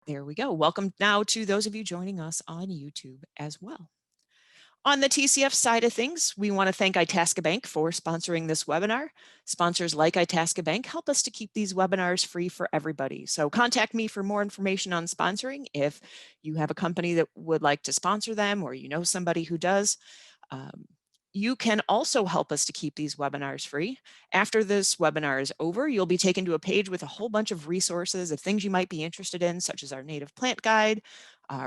There we go. Welcome now to those of you joining us on YouTube as well. On the TCF side of things, we want to thank Itasca for sponsoring this webinar. Sponsors like Itasca help us to keep these webinars free for everybody. So contact me for more information on sponsoring if you have a company that would like to sponsor them or you know somebody who does. You can also help us to keep these webinars free. After this webinar is over, you'll be taken to a page with a whole bunch of resources of things you might be interested in, such as our native plant guide,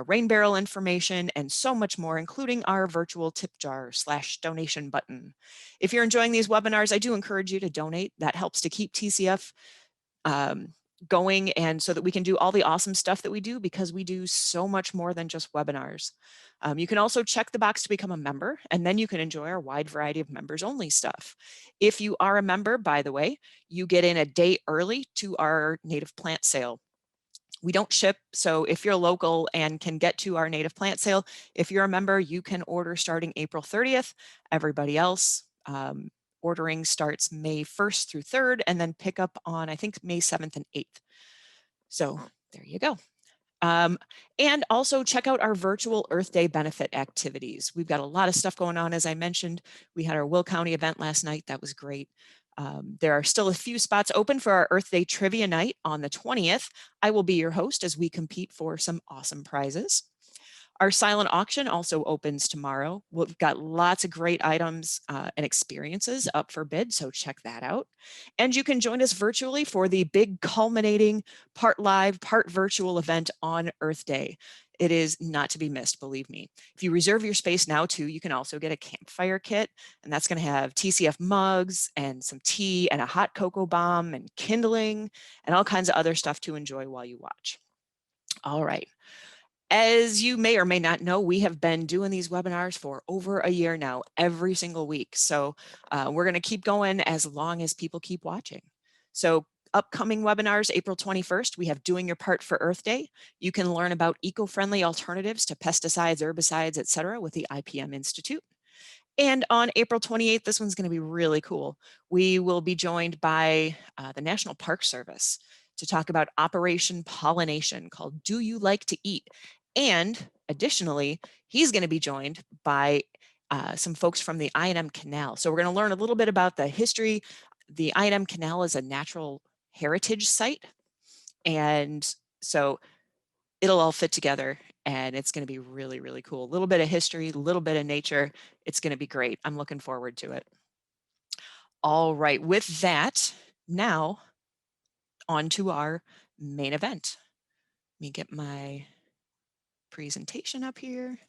rain barrel information, and so much more, including our virtual tip jar / donation button. If you're enjoying these webinars, I do encourage you to donate. That helps to keep TCF going and so that we can do all the awesome stuff that we do, because we do so much more than just webinars. You can also check the box to become a member, and then you can enjoy our wide variety of members only stuff. If you are a member, by the way, you get in a day early to our native plant sale. We don't ship, so if you're local and can get to our native plant sale, if you're a member, you can order starting April 30th. Everybody else, ordering starts May 1st through 3rd, and then pick up on, I think, May 7th and 8th. So there you go. And also check out our virtual Earth Day benefit activities. We've got a lot of stuff going on, as I mentioned. We had our Will County event last night. That was great. There are still a few spots open for our Earth Day trivia night on the 20th. I will be your host as we compete for some awesome prizes. Our silent auction also opens tomorrow. We've got lots of great items and experiences up for bid, so check that out. And you can join us virtually for the big culminating part live, part virtual event on Earth Day. It is not to be missed, believe me. If you reserve your space now too, you can also get a campfire kit, and that's going to have TCF mugs and some tea and a hot cocoa bomb and kindling and all kinds of other stuff to enjoy while you watch. All right. As you may or may not know, we have been doing these webinars for over a year now, every single week. So we're going to keep going as long as people keep watching. So upcoming webinars, April 21st, we have Doing Your Part for Earth Day. You can learn about eco-friendly alternatives to pesticides, herbicides, etc., with the IPM Institute. And on April 28th, this one's going to be really cool. We will be joined by the National Park Service to talk about Operation Pollination, called Do You Like to Eat? And additionally, he's going to be joined by some folks from the I&M Canal. So we're going to learn a little bit about the history. The I&M Canal is a natural heritage site. And so it'll all fit together, and it's going to be really, really cool. A little bit of history, a little bit of nature. It's going to be great. I'm looking forward to it. All right, with that, now on to our main event. Let me get my presentation up here,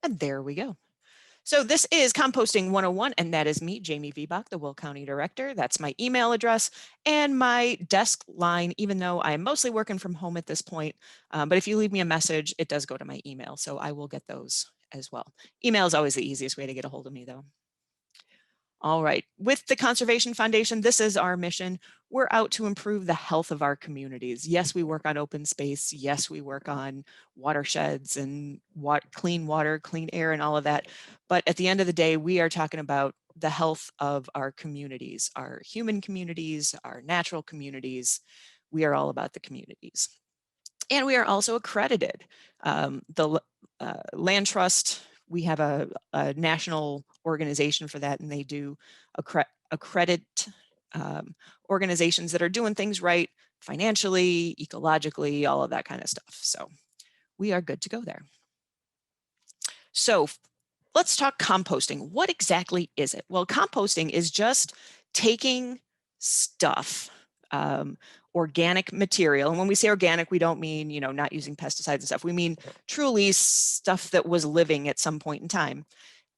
and there we go. So this is Composting 101, and that is me, Jamie Vbach, the Will County Director. That's my email address and my desk line, even though I'm mostly working from home at this point. But if you leave me a message, it does go to my email, so I will get those as well. Email is always the easiest way to get a hold of me, though. All right, with the Conservation Foundation, this is our mission. We're out to improve the health of our communities. Yes, we work on open space. Yes, we work on watersheds and clean water, clean air, and all of that. But at the end of the day, we are talking about the health of our communities, our human communities, our natural communities. We are all about the communities. And we are also accredited. The Land Trust, we have a national organization for that, and they do accredit organizations that are doing things right financially, ecologically, all of that kind of stuff. So we are good to go there. So let's talk composting. What exactly is it? Well, composting is just taking stuff, organic material. And when we say organic, we don't mean, not using pesticides and stuff. We mean truly stuff that was living at some point in time,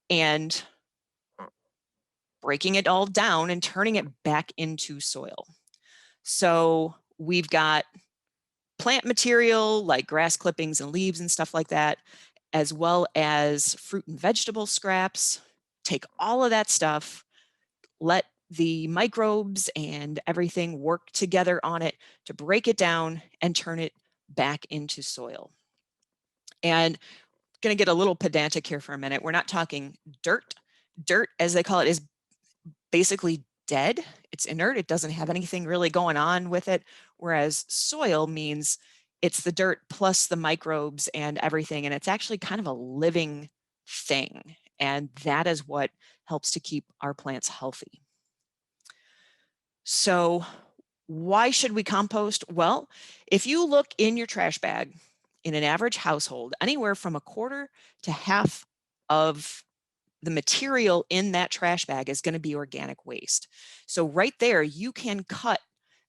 and breaking it all down and turning it back into soil. So we've got plant material like grass clippings and leaves and stuff like that, as well as fruit and vegetable scraps. Take all of that stuff, let the microbes and everything work together on it to break it down and turn it back into soil. And I'm going to get a little pedantic here for a minute. We're not talking dirt. Dirt, as they call it, is basically dead. It's inert. It doesn't have anything really going on with it. Whereas soil means it's the dirt plus the microbes and everything, and it's actually kind of a living thing. And that is what helps to keep our plants healthy. So why should we compost? Well, if you look in your trash bag in an average household, anywhere from a quarter to half of the material in that trash bag is going to be organic waste. So right there, you can cut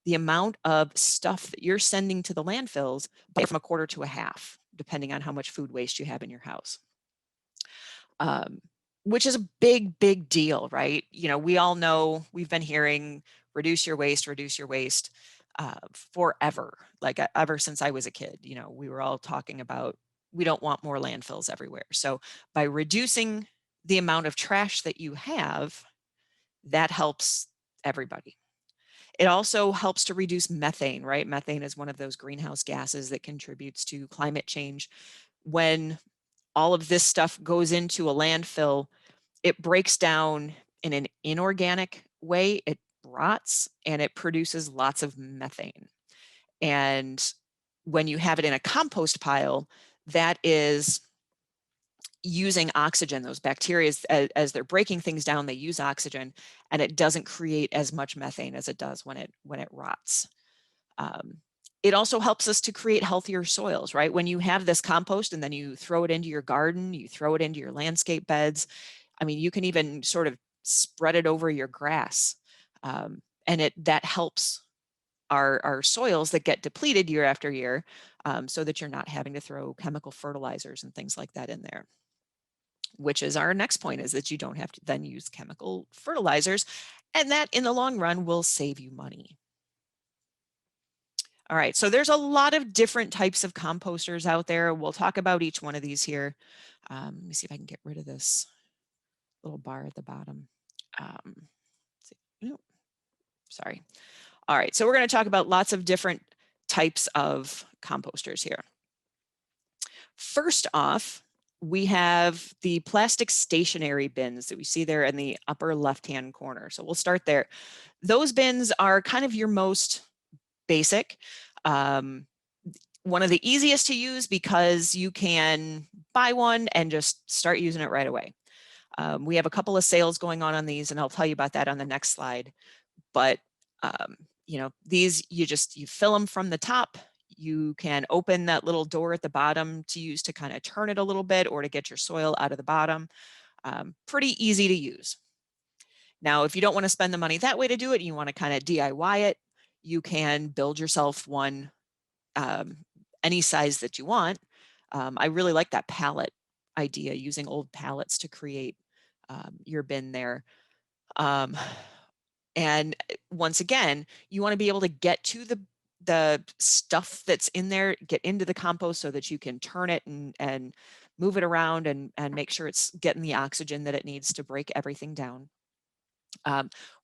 the amount of stuff that you're sending to the landfills by from a quarter to a half, depending on how much food waste you have in your house. Which is a big, big deal, right? You know, we all know, we've been hearing reduce your waste forever. Like ever since I was a kid, you know, we were all talking about, we don't want more landfills everywhere. So by reducing the amount of trash that you have, that helps everybody. It also helps to reduce methane, right? Methane is one of those greenhouse gases that contributes to climate change. When all of this stuff goes into a landfill, it breaks down in an inorganic way, it rots, and it produces lots of methane. And when you have it in a compost pile, that is using oxygen. Those bacteria, as they're breaking things down, they use oxygen, and it doesn't create as much methane as it does when it rots. It also helps us to create healthier soils, right? When you have this compost and then you throw it into your garden, you throw it into your landscape beds. I mean, you can even sort of spread it over your grass. And that helps our soils that get depleted year after year, so that you're not having to throw chemical fertilizers and things like that in there. Which is our next point, is that you don't have to then use chemical fertilizers, and that in the long run will save you money. All right, so there's a lot of different types of composters out there. We'll talk about each one of these here. Let me see if I can get rid of this little bar at the bottom. Sorry. All right, so we're going to talk about lots of different types of composters here. First off, we have the plastic stationary bins that we see there in the upper left-hand corner. So we'll start there. Those bins are kind of your most basic. One of the easiest to use because you can buy one and just start using it right away. We have a couple of sales going on these, and I'll tell you about that on the next slide. But you know, these, you fill them from the top. You can open that little door at the bottom to use to kind of turn it a little bit, or to get your soil out of the bottom. Pretty easy to use. Now, if you don't want to spend the money that way to do it, and you want to kind of DIY it, you can build yourself one, any size that you want. I really like that pallet idea, using old pallets to create your bin there. And once again, you want to be able to get to the stuff that's in there, get into the compost so that you can turn it and move it around and make sure it's getting the oxygen that it needs to break everything down.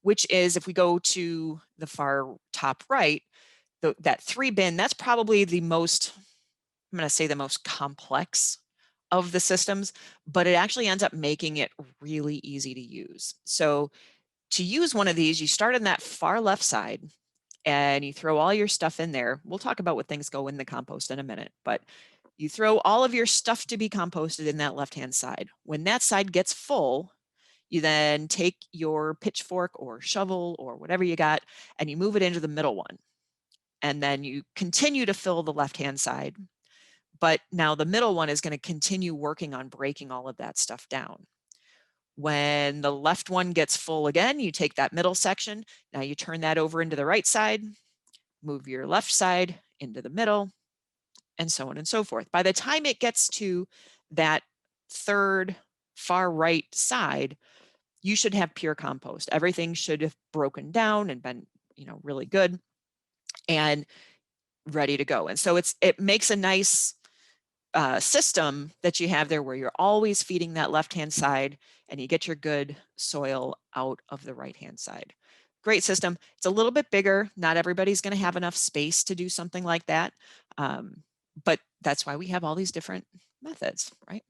Which is, if we go to the far top right, that 3 bin, that's probably the most, I'm going to say the most complex of the systems, but it actually ends up making it really easy to use. So to use one of these, you start on that far left side and you throw all your stuff in there. We'll talk about what things go in the compost in a minute, but you throw all of your stuff to be composted in that left-hand side. When that side gets full, you then take your pitchfork or shovel or whatever you got, and you move it into the middle one. And then you continue to fill the left-hand side. But now the middle one is going to continue working on breaking all of that stuff down. When the left one gets full again, you take that middle section. Now you turn that over into the right side, move your left side into the middle, and so on and so forth. By the time it gets to that third far right side, you should have pure compost. Everything should have broken down and been, you know, really good and ready to go. And so it makes a nice system that you have there, where you're always feeding that left-hand side and you get your good soil out of the right-hand side. Great system. It's a little bit bigger. Not everybody's going to have enough space to do something like that. But that's why we have all these different methods, right?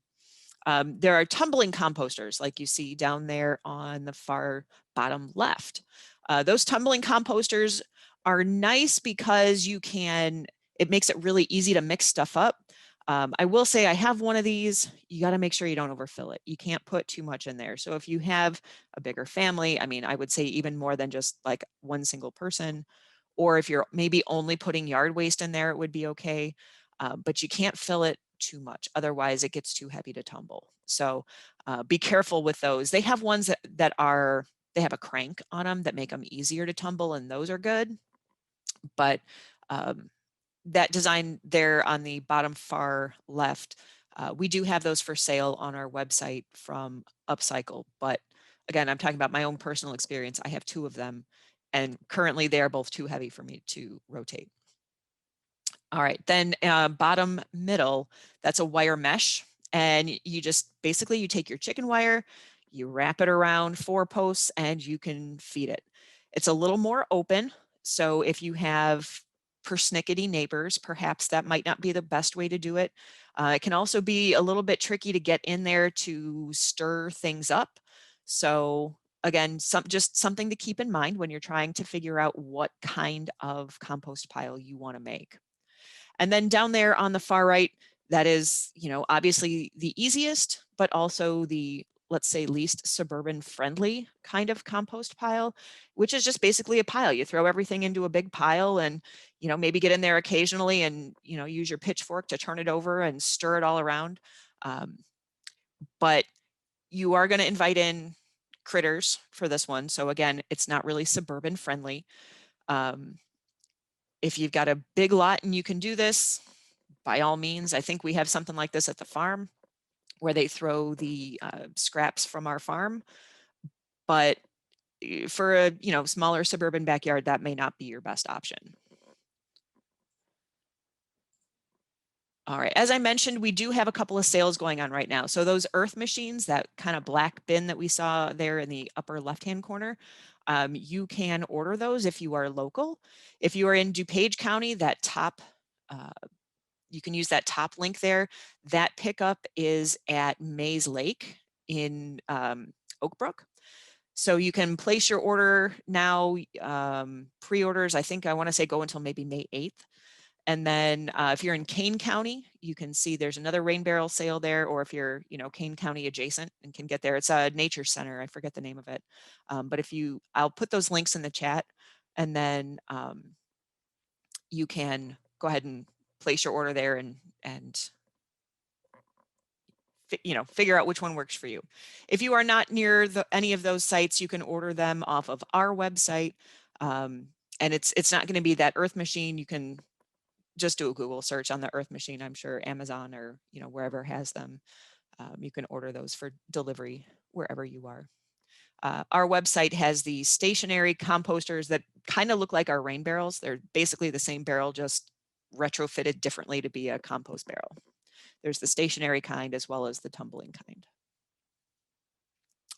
There are tumbling composters, like you see down there on the far bottom left. Those tumbling composters are nice because you can it makes it really easy to mix stuff up. I will say I have one of these. You got to make sure you don't overfill it. You can't put too much in there. So if you have a bigger family, I mean, I would say even more than just like one single person, or if you're maybe only putting yard waste in there, it would be okay. But you can't fill it too much. Otherwise it gets too heavy to tumble. So be careful with those. They have ones that are, they have a crank on them that make them easier to tumble, and those are good. But that design there on the bottom far left, we do have those for sale on our website from Upcycle. But again, I'm talking about my own personal experience. I have 2 of them, and currently they are both too heavy for me to rotate. All right, then bottom middle, that's a wire mesh. And you just basically, you take your chicken wire, you wrap it around 4 posts, and you can feed it. It's a little more open. So if you have persnickety neighbors, perhaps that might not be the best way to do it. It can also be a little bit tricky to get in there to stir things up. So again, just something to keep in mind when you're trying to figure out what kind of compost pile you want to make. And then down there on the far right, that is, you know, obviously the easiest, but also the, let's say, least suburban friendly kind of compost pile, which is just basically a pile. You throw everything into a big pile and, you know, maybe get in there occasionally and, you know, use your pitchfork to turn it over and stir it all around. But you are going to invite in critters for this one. So again, it's not really suburban friendly. If you've got a big lot and you can do this, by all means. I think we have something like this at the farm where they throw the scraps from our farm. But for a, you know, smaller suburban backyard, that may not be your best option. All right, as I mentioned, we do have a couple of sales going on right now. So those earth machines, that kind of black bin that we saw there in the upper left-hand corner, you can order those if you are local. If you are in DuPage County, that top, you can use that top link there. That pickup is at Mays Lake in Oak Brook. So you can place your order now. Pre-orders, I think I want to say go until maybe May 8th. And then if you're in Kane County, you can see there's another rain barrel sale there, or if you're, you know, Kane County adjacent and can get there, it's a nature center. I forget the name of it. But if you, I'll put those links in the chat, and then you can go ahead and place your order there and you know, figure out which one works for you. If you are not near any of those sites, you can order them off of our website. And it's not going to be that earth machine. You can just do a Google search on the earth machine. I'm sure Amazon or, you know, wherever has them. You can order those for delivery wherever you are. Our website has the stationary composters that kind of look like our rain barrels. They're basically the same barrel, just retrofitted differently to be a compost barrel. There's the stationary kind as well as the tumbling kind.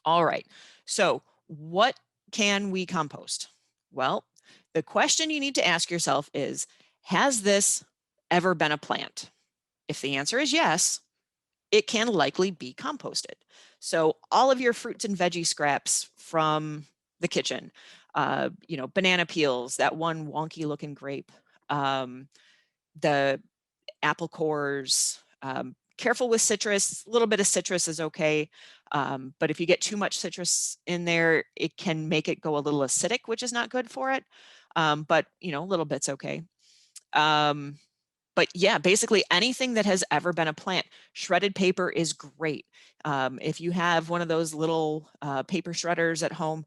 All right, so what can we compost? Well, the question you need to ask yourself is, has this ever been a plant? If the answer is yes, it can likely be composted. So all of your fruits and veggie scraps from the kitchen, you know, banana peels, that one wonky looking grape, the apple cores, careful with citrus. A little bit of citrus is okay. But if you get too much citrus in there, it can make it go a little acidic, which is not good for it. But, you know, a little bit's okay. But yeah, basically anything that has ever been a plant. Shredded paper is great. If you have one of those little paper shredders at home,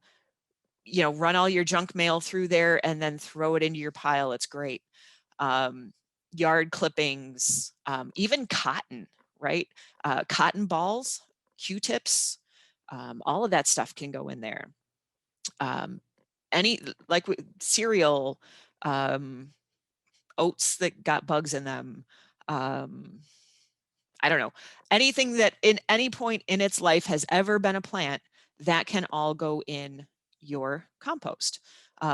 you know, run all your junk mail through there and then throw it into your pile. It's great. Yard clippings, even cotton, right? Cotton balls, Q-tips, all of that stuff can go in there. Any, like cereal, oats that got bugs in them. I don't know, anything that in any point in its life has ever been a plant, that can all go in your compost.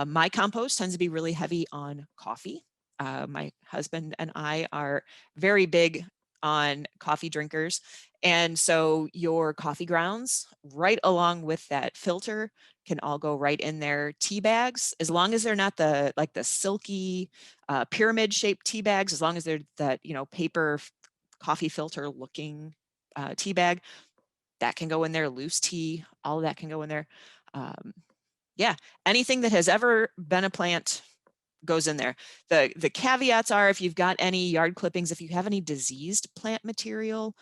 My compost tends to be really heavy on coffee. My husband and I are very big on coffee drinkers. And so your coffee grounds right along with that filter can all go right in their tea bags, as long as they're not the like the silky pyramid shaped tea bags, as long as they're that, you know, paper coffee filter looking tea bag, that can go in there. Loose tea, all of that can go in there. Yeah, anything that has ever been a plant goes in there. The caveats are, if you've got any yard clippings, if you have any diseased plant material,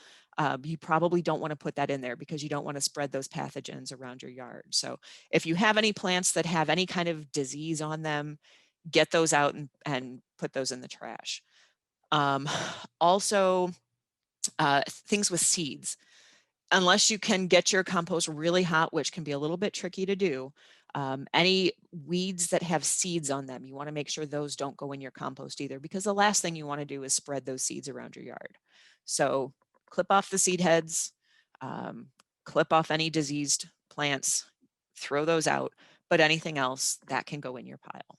you probably don't want to put that in there because you don't want to spread those pathogens around your yard. So if you have any plants that have any kind of disease on them, get those out and put those in the trash. Also, things with seeds. Unless you can get your compost really hot, which can be a little bit tricky to do, any weeds that have seeds on them, you want to make sure those don't go in your compost either, because the last thing you want to do is spread those seeds around your yard. So clip off the seed heads, clip off any diseased plants, throw those out, but anything else that can go in your pile.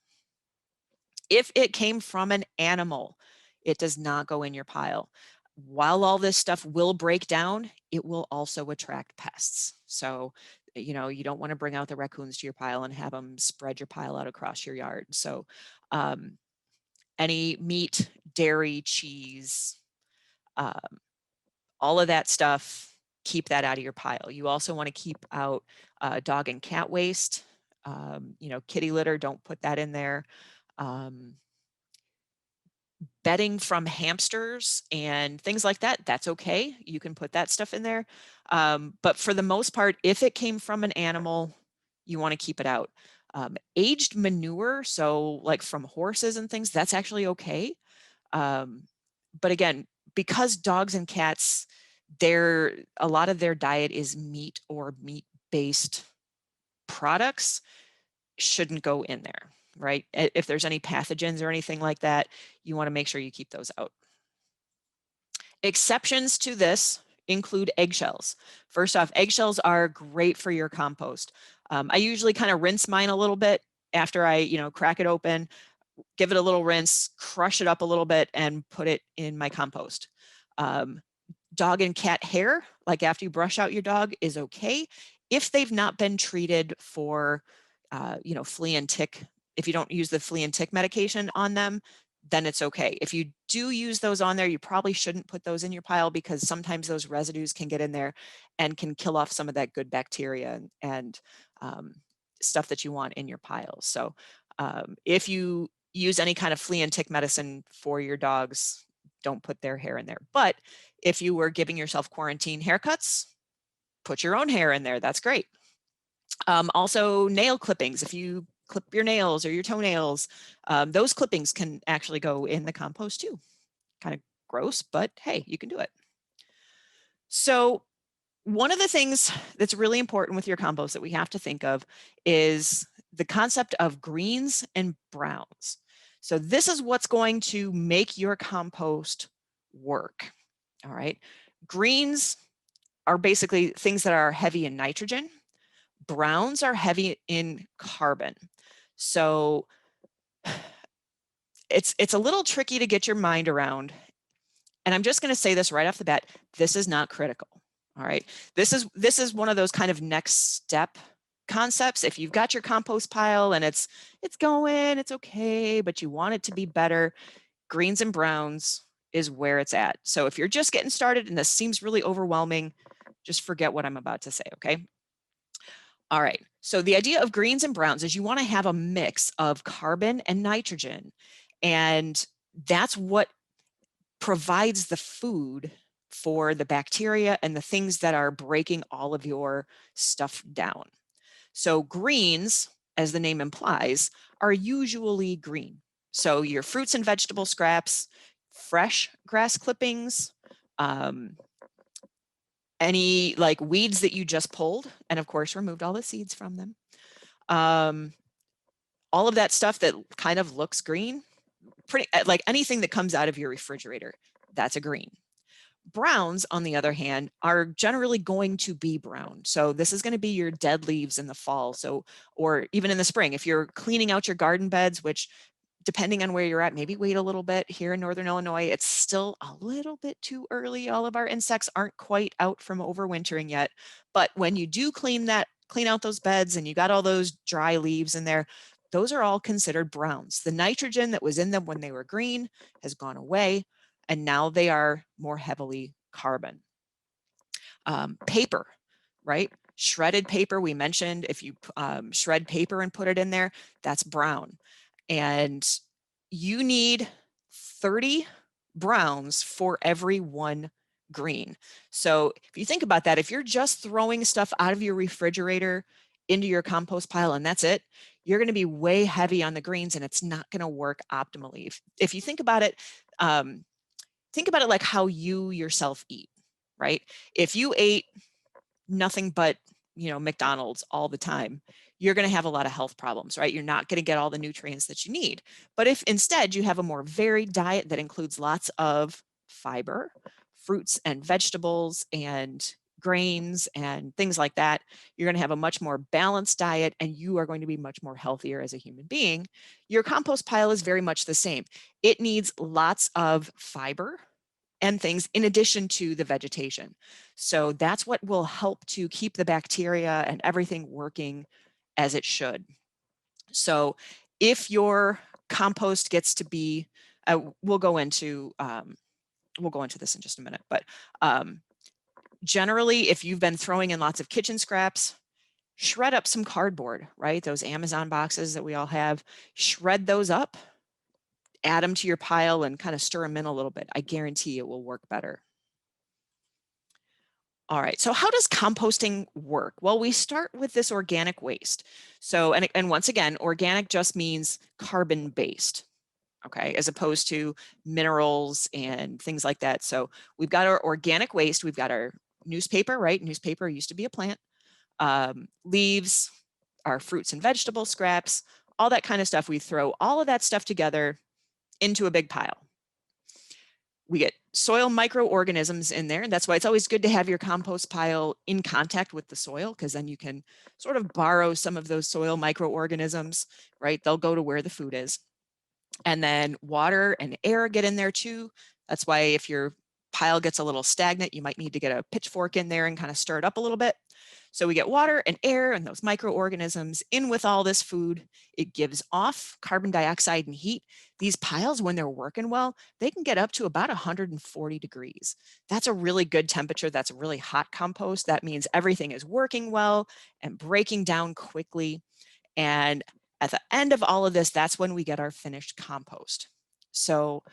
If it came from an animal, it does not go in your pile. While all this stuff will break down, it will also attract pests. So, you know, you don't want to bring out the raccoons to your pile and have them spread your pile out across your yard. So any meat, dairy, cheese, all of that stuff, keep that out of your pile. You also want to keep out dog and cat waste. You know, kitty litter, don't put that in there. Bedding from hamsters and things like that, that's okay. You can put that stuff in there. But for the most part, if it came from an animal, you want to keep it out. Aged manure, so like from horses and things, that's actually okay. But again, because dogs and cats, a lot of their diet is meat or meat-based products, shouldn't go in there, right? If there's any pathogens or anything like that, you want to make sure you keep those out. Exceptions to this include eggshells. First off, eggshells are great for your compost. I usually kind of rinse mine a little bit after I, you know, crack it open, give it a little rinse, crush it up a little bit, and put it in my compost. Dog and cat hair, like after you brush out your dog, is okay if they've not been treated for you know, flea and tick. If you don't use the flea and tick medication on them, then it's okay. If you do use those on there, you probably shouldn't put those in your pile, because sometimes those residues can get in there and can kill off some of that good bacteria and stuff that you want in your piles. So if you use any kind of flea and tick medicine for your dogs, don't put their hair in there. But if you were giving yourself quarantine haircuts, put your own hair in there. That's great. Also, nail clippings. If you clip your nails or your toenails, those clippings can actually go in the compost too. Kind of gross, but hey, you can do it. So one of the things that's really important with your compost that we have to think of is the concept of greens and browns. So this is what's going to make your compost work. All right. Greens are basically things that are heavy in nitrogen. Browns are heavy in carbon. So it's a little tricky to get your mind around. And I'm just going to say this right off the bat, this is not critical. All right. This is one of those kind of next step concepts. If you've got your compost pile and it's going, it's okay, but you want it to be better, greens and browns is where it's at. So if you're just getting started and this seems really overwhelming, just forget what I'm about to say, okay? All right, so the idea of greens and browns is you want to have a mix of carbon and nitrogen, and that's what provides the food for the bacteria and the things that are breaking all of your stuff down. So greens, as the name implies, are usually green. So your fruits and vegetable scraps, fresh grass clippings, any like weeds that you just pulled, and of course removed all the seeds from them. All of that stuff that kind of looks green, pretty like anything that comes out of your refrigerator, that's a green. Browns, on the other hand, are generally going to be brown. So this is going to be your dead leaves in the fall. So, or even in the spring, if you're cleaning out your garden beds, which depending on where you're at, maybe wait a little bit. Here in Northern Illinois, it's still a little bit too early. All of our insects aren't quite out from overwintering yet. But when you do clean out those beds and you got all those dry leaves in there, those are all considered browns. The nitrogen that was in them when they were green has gone away, and now they are more heavily carbon. Paper, right? Shredded paper, we mentioned, if you shred paper and put it in there, that's brown. And you need 30 browns for every 1 green. So if you think about that, if you're just throwing stuff out of your refrigerator into your compost pile and that's it, you're going to be way heavy on the greens and it's not going to work optimally. If you think about it like how you yourself eat, right? If you ate nothing but, McDonald's all the time, you're going to have a lot of health problems, right? You're not going to get all the nutrients that you need. But if instead you have a more varied diet that includes lots of fiber, fruits and vegetables and grains and things like that, you're going to have a much more balanced diet and you are going to be much more healthier as a human being. Your compost pile is very much the same. It needs lots of fiber and things in addition to the vegetation. So that's what will help to keep the bacteria and everything working as it should. So if your compost gets to be, we'll go into this in just a minute, but generally, if you've been throwing in lots of kitchen scraps, shred up some cardboard, right? Those Amazon boxes that we all have, shred those up, add them to your pile and kind of stir them in a little bit. I guarantee it will work better. All right, so how does composting work? Well, we start with this organic waste. So, and once again, organic just means carbon-based, okay, as opposed to minerals and things like that. So we've got our organic waste, we've got our newspaper, right? Newspaper used to be a plant. Leaves, our fruits and vegetable scraps, all that kind of stuff. We throw all of that stuff together into a big pile. We get soil microorganisms in there, and that's why it's always good to have your compost pile in contact with the soil, because then you can sort of borrow some of those soil microorganisms, right? They'll go to where the food is. And then water and air get in there too. That's why if your pile gets a little stagnant, you might need to get a pitchfork in there and kind of stir it up a little bit. So we get water and air and those microorganisms in with all this food. It gives off carbon dioxide and heat. These piles, when they're working well, they can get up to about 140 degrees. That's a really good temperature. That's a really hot compost. That means everything is working well and breaking down quickly. And at the end of all of this, that's when we get our finished compost. So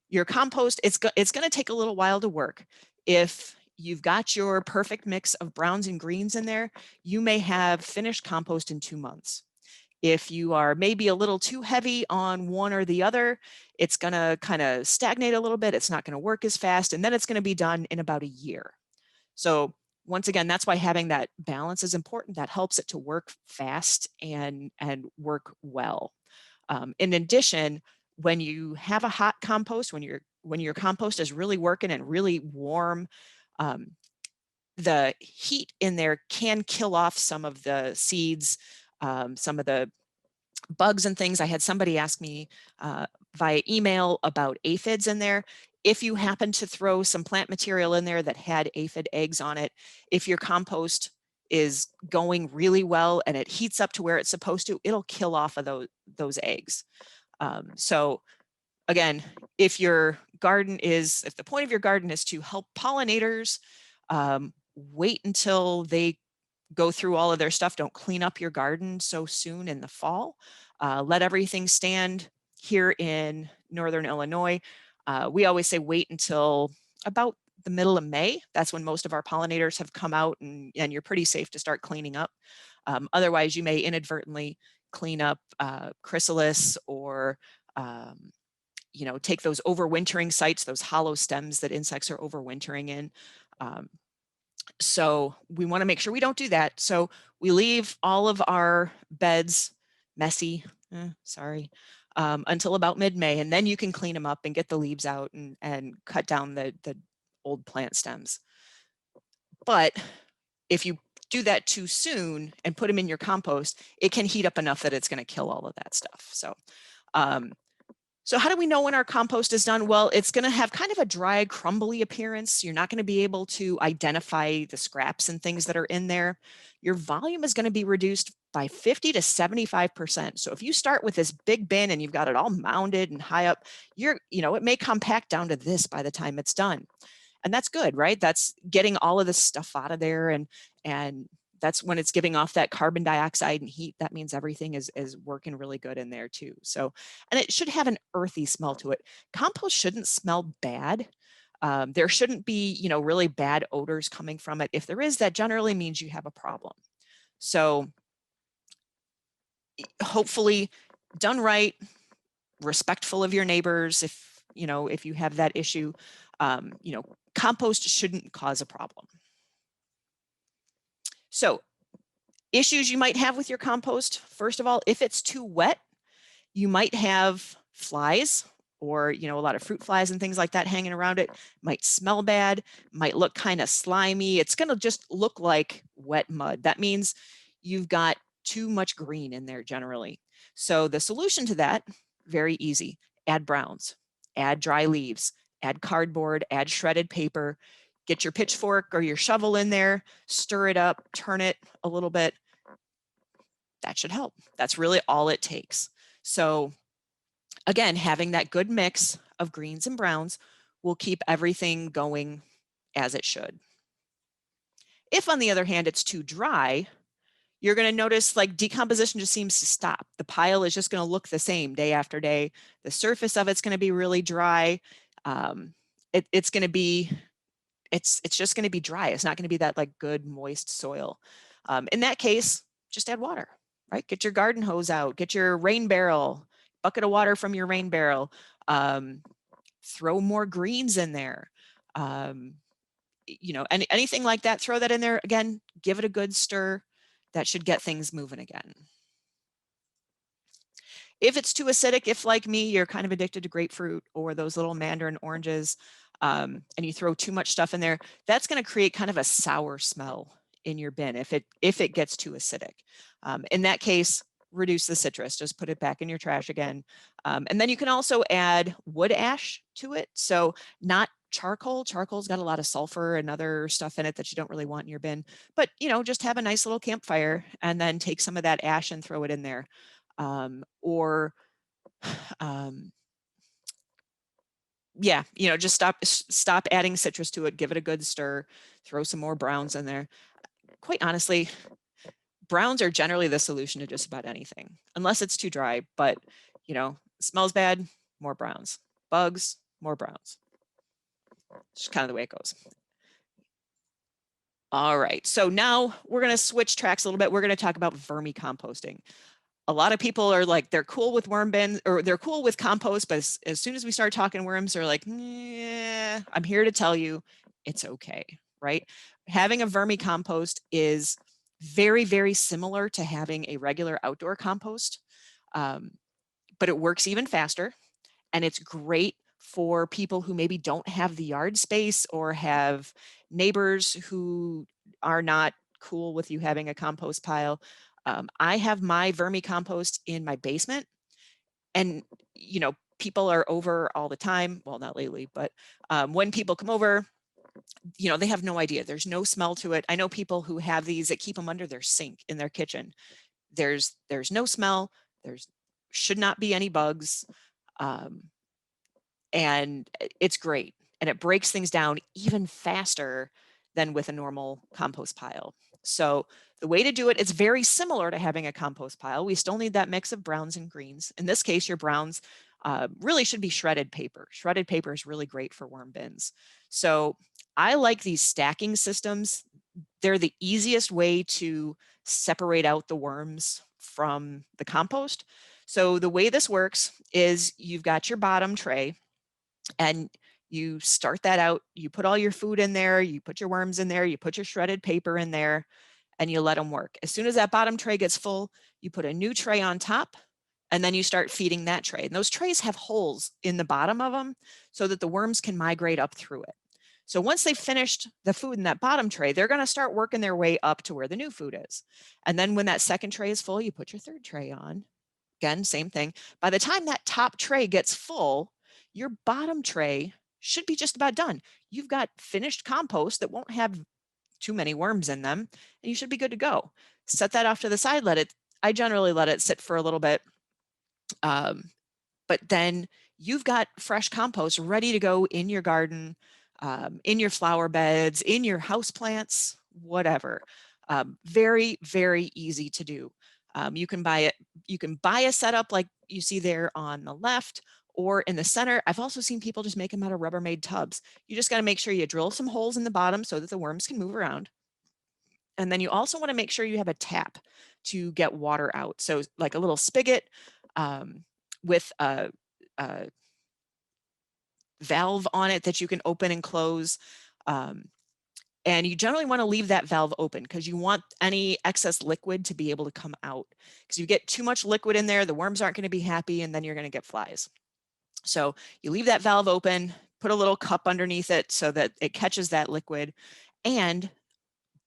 your compost, it's going to take a little while to work. If you've got your perfect mix of browns and greens in there, you may have finished compost in 2 months. If you are maybe a little too heavy on one or the other, it's going to kind of stagnate a little bit. It's not going to work as fast, and then it's going to be done in about a year. So once again, that's why having that balance is important. That helps it to work fast and work well. In addition, when you have a hot compost, when your compost is really working and really warm, the heat in there can kill off some of the seeds, some of the bugs and things. I had somebody ask me via email about aphids in there. If you happen to throw some plant material in there that had aphid eggs on it, if your compost is going really well and it heats up to where it's supposed to, it'll kill off of those eggs. So again, if the point of your garden is to help pollinators, wait until they go through all of their stuff. Don't clean up your garden so soon in the fall. Let everything stand. Here in Northern Illinois, we always say wait until about the middle of May. That's when most of our pollinators have come out, and you're pretty safe to start cleaning up. Otherwise, you may inadvertently clean up chrysalis or take those overwintering sites, those hollow stems that insects are overwintering in. So we want to make sure we don't do that. So we leave all of our beds messy, until about mid-May, and then you can clean them up and get the leaves out and cut down the old plant stems. But if you do that too soon and put them in your compost, it can heat up enough that it's going to kill all of that stuff. So So how do we know when our compost is done? Well, it's going to have kind of a dry, crumbly appearance. You're not going to be able to identify the scraps and things that are in there. Your volume is going to be reduced by 50 to 75%. So if you start with this big bin and you've got it all mounded and high up, it may compact down to this by the time it's done. And that's good, right? That's getting all of this stuff out of there, and that's when it's giving off that carbon dioxide and heat. That means everything is working really good in there too. So, and it should have an earthy smell to it. Compost shouldn't smell bad. There shouldn't be, really bad odors coming from it. If there is, that generally means you have a problem. So hopefully done right, respectful of your neighbors. If you have that issue, compost shouldn't cause a problem. So issues you might have with your compost, first of all, if it's too wet, you might have flies or, a lot of fruit flies and things like that hanging around it. Might smell bad, might look kind of slimy. It's going to just look like wet mud. That means you've got too much green in there generally. So the solution to that, very easy. Add browns, add dry leaves, add cardboard, add shredded paper. Get your pitchfork or your shovel in there, stir it up, turn it a little bit. That should help. That's really all it takes. So again, having that good mix of greens and browns will keep everything going as it should. If, on the other hand, it's too dry, you're going to notice like decomposition just seems to stop. The pile is just going to look the same day after day. The surface of it's going to be really dry. It's going to be it's just going to be dry. It's not going to be that like good moist soil. In that case, just add water, right? Get your garden hose out, get your rain barrel, bucket of water from your rain barrel, throw more greens in there. Anything like that, throw that in there. Again, give it a good stir. That should get things moving again. If it's too acidic, if like me, you're kind of addicted to grapefruit or those little mandarin oranges, and you throw too much stuff in there, that's going to create kind of a sour smell in your bin if it gets too acidic. In that case, reduce the citrus, just put it back in your trash again. And then you can also add wood ash to it. So not charcoal. Charcoal's got a lot of sulfur and other stuff in it that you don't really want in your bin, but just have a nice little campfire and then take some of that ash and throw it in there. Just stop adding citrus to it, give it a good stir, throw some more browns in there. Quite honestly, browns are generally the solution to just about anything, unless it's too dry, but smells bad, more browns. Bugs, more browns. It's just kind of the way it goes. All right, so now we're going to switch tracks a little bit. We're going to talk about vermicomposting. A lot of people are like, they're cool with worm bins, or they're cool with compost, but as soon as we start talking worms, they're like, yeah, I'm here to tell you it's okay, right? Having a vermicompost is very, very similar to having a regular outdoor compost, but it works even faster, and it's great for people who maybe don't have the yard space or have neighbors who are not cool with you having a compost pile. I have my vermicompost in my basement, and people are over all the time. Well, not lately, but when people come over, they have no idea. There's no smell to it. I know people who have these that keep them under their sink in their kitchen. There's no smell. There's should not be any bugs, and it's great. And it breaks things down even faster than with a normal compost pile. So the way to do it, it's very similar to having a compost pile. We still need that mix of browns and greens. In this case, your browns really should be shredded paper. Shredded paper is really great for worm bins. So I like these stacking systems. They're the easiest way to separate out the worms from the compost. So the way this works is you've got your bottom tray, and you start that out. You put all your food in there, you put your worms in there, you put your shredded paper in there, and you let them work. As soon as that bottom tray gets full, you put a new tray on top, and then you start feeding that tray. And those trays have holes in the bottom of them so that the worms can migrate up through it. So once they've finished the food in that bottom tray, they're going to start working their way up to where the new food is. And then when that second tray is full, you put your third tray on, Again, same thing. By the time that top tray gets full, your bottom tray should be just about done. You've got finished compost that won't have too many worms in them, and you should be good to go. Set that off to the side, I generally let it sit for a little bit. But then you've got fresh compost ready to go in your garden, in your flower beds, in your house plants, whatever. Very, very easy to do. You can buy a setup like you see there on the left or in the center. I've also seen people just make them out of Rubbermaid tubs. You just got to make sure you drill some holes in the bottom so that the worms can move around. And then you also want to make sure you have a tap to get water out. So like a little spigot with a valve on it that you can open and close. And you generally want to leave that valve open because you want any excess liquid to be able to come out. Because you get too much liquid in there, the worms aren't going to be happy, and then you're going to get flies. So you leave that valve open, put a little cup underneath it so that it catches that liquid. And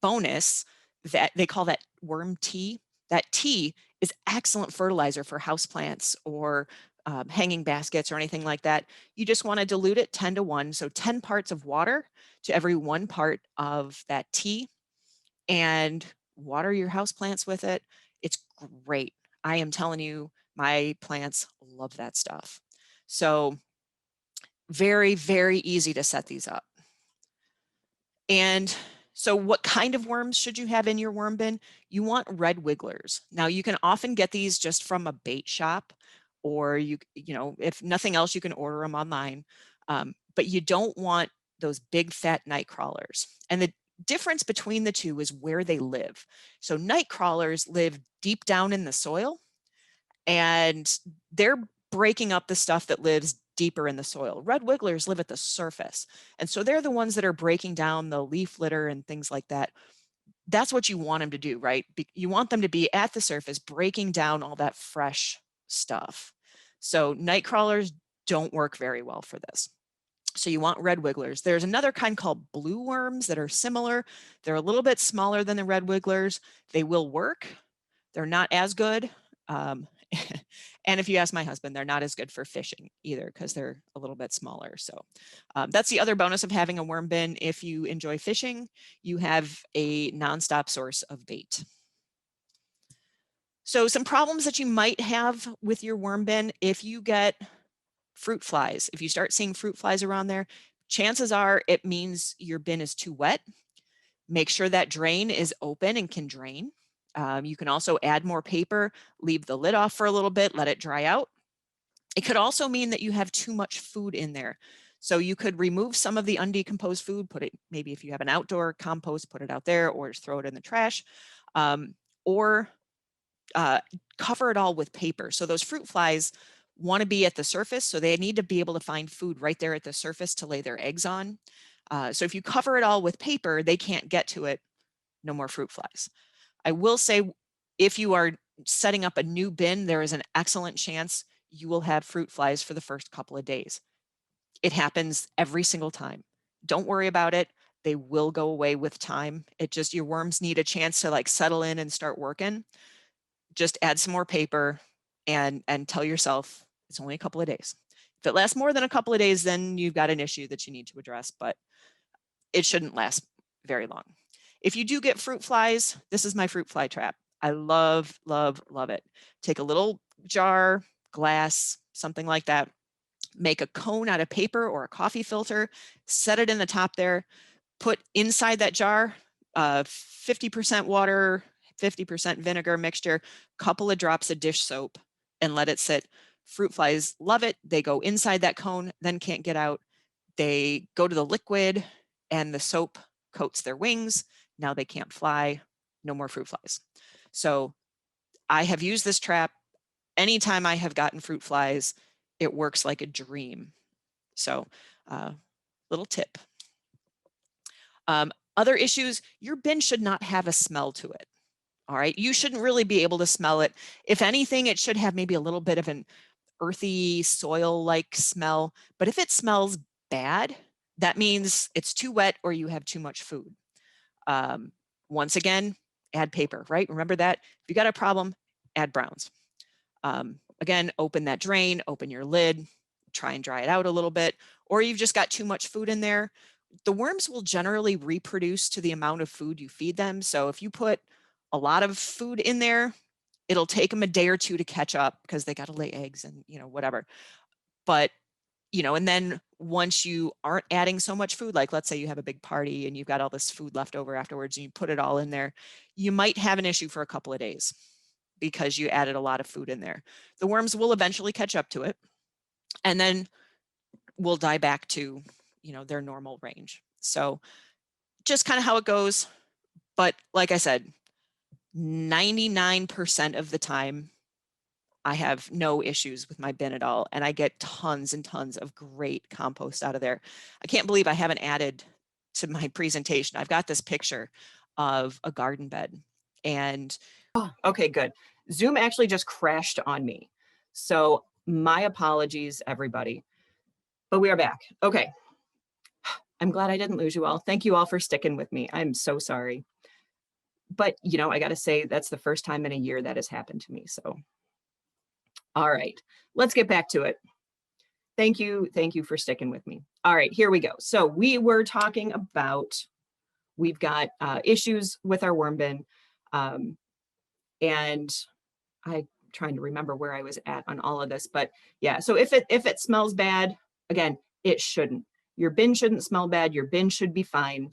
bonus, that they call that worm tea. That tea is excellent fertilizer for houseplants or hanging baskets or anything like that. You just want to dilute it 10 to 1. So 10 parts of water to every 1 part of that tea, and water your houseplants with it. It's great. I am telling you, my plants love that stuff. So very, very easy to set these up. And so what kind of worms should you have in your worm bin? You want red wigglers. Now you can often get these just from a bait shop, or you know, if nothing else, you can order them online. But you don't want those big fat night crawlers. And the difference between the two is where they live. So night crawlers live deep down in the soil, and they're breaking up the stuff that lives deeper in the soil. Red wigglers live at the surface. And so they're the ones that are breaking down the leaf litter and things like that. That's what you want them to do, right? You want them to be at the surface, breaking down all that fresh stuff. So night crawlers don't work very well for this. So you want red wigglers. There's another kind called blue worms that are similar. They're a little bit smaller than the red wigglers. They will work. They're not as good. And if you ask my husband, they're not as good for fishing either because they're a little bit smaller. So that's the other bonus of having a worm bin. If you enjoy fishing, you have a nonstop source of bait. So some problems that you might have with your worm bin: if you get fruit flies, if you start seeing fruit flies around there, chances are it means your bin is too wet. Make sure that drain is open and can drain. You can also add more paper, leave the lid off for a little bit, let it dry out. It could also mean that you have too much food in there. So you could remove some of the undecomposed food, put it, maybe if you have an outdoor compost, put it out there, or just throw it in the trash, or cover it all with paper. So those fruit flies want to be at the surface, so they need to be able to find food right there at the surface to lay their eggs on. So if you cover it all with paper, they can't get to it. No more fruit flies. I will say, if you are setting up a new bin, there is an excellent chance you will have fruit flies for the first couple of days. It happens every single time. Don't worry about it. They will go away with time. It just, your worms need a chance to like settle in and start working. Just add some more paper and tell yourself it's only a couple of days. If it lasts more than a couple of days, then you've got an issue that you need to address, but it shouldn't last very long. If you do get fruit flies, this is my fruit fly trap. I love, love, love it. Take a little jar, glass, something like that. Make a cone out of paper or a coffee filter, set it in the top there, put inside that jar 50% water, 50% vinegar mixture, couple of drops of dish soap, and let it sit. Fruit flies love it. They go inside that cone, then can't get out. They go to the liquid and the soap coats their wings. Now they can't fly. No more fruit flies. So I have used this trap anytime I have gotten fruit flies. It works like a dream. So little tip. Other issues: your bin should not have a smell to it. All right, you shouldn't really be able to smell it. If anything, it should have maybe a little bit of an earthy soil-like smell. But if it smells bad, that means it's too wet or you have too much food. Once again, add paper, right? Remember that. If you got a problem, add browns. Again, open that drain, open your lid, try and dry it out a little bit, or you've just got too much food in there. The worms will generally reproduce to the amount of food you feed them. So if you put a lot of food in there, it'll take them a day or two to catch up because they got to lay eggs and, whatever. But, and then once you aren't adding so much food, like let's say you have a big party and you've got all this food left over afterwards and you put it all in there, you might have an issue for a couple of days because you added a lot of food in there. The worms will eventually catch up to it and then will die back to, their normal range. So just kind of how it goes. But like I said, 99% of the time, I have no issues with my bin at all. And I get tons and tons of great compost out of there. I can't believe I haven't added to my presentation. I've got this picture of a garden bed and. Oh, okay, good. Zoom actually just crashed on me. So my apologies, everybody. But we are back. Okay. I'm glad I didn't lose you all. Thank you all for sticking with me. I'm so sorry. But, I got to say, that's the first time in a year that has happened to me. So, all right, let's get back to it. Thank you. Thank you for sticking with me. All right, here we go. So we were talking about, we've got issues with our worm bin. And I'm trying to remember where I was at on all of this, but yeah, so if it smells bad, again, it shouldn't. Your bin shouldn't smell bad. Your bin should be fine.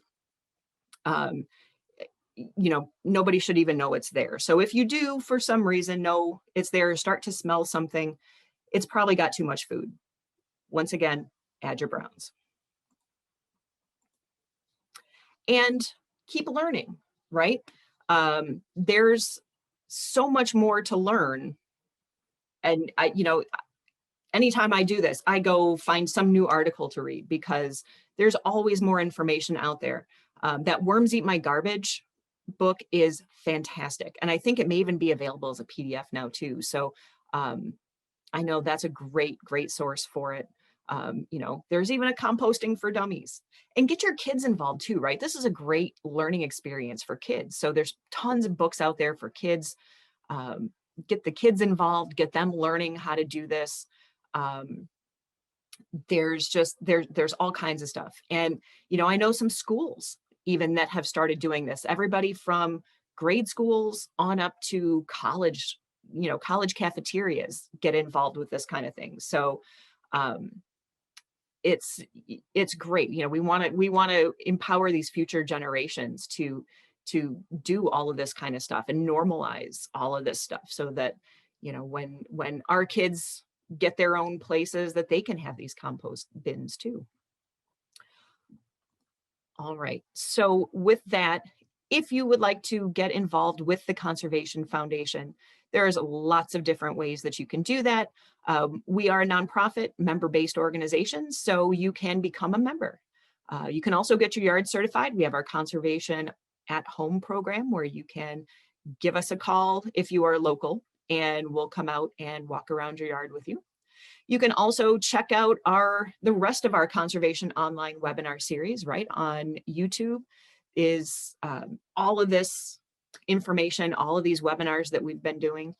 Nobody should even know it's there. So if you do, for some reason, know it's there, start to smell something, it's probably got too much food. Once again, add your browns. And keep learning, right? There's so much more to learn. And anytime I do this, I go find some new article to read because there's always more information out there. That Worms Eat My Garbage book is fantastic. And I think it may even be available as a PDF now too. So I know that's a great, great source for it. There's even a composting for dummies. And get your kids involved too, right? This is a great learning experience for kids. So there's tons of books out there for kids. Get the kids involved, get them learning how to do this. There's all kinds of stuff. And, I know some schools even that have started doing this. Everybody from grade schools on up to college, college cafeterias get involved with this kind of thing. So it's great. We want to empower these future generations to do all of this kind of stuff and normalize all of this stuff so that, when our kids get their own places, that they can have these compost bins too. All right. So with that, if you would like to get involved with the Conservation Foundation, there's lots of different ways that you can do that. We are a nonprofit member-based organization, so you can become a member. You can also get your yard certified. We have our Conservation at Home program where you can give us a call if you are local and we'll come out and walk around your yard with you. You can also check out the rest of our conservation online webinar series, right? On YouTube is all of this information, all of these webinars that we've been doing.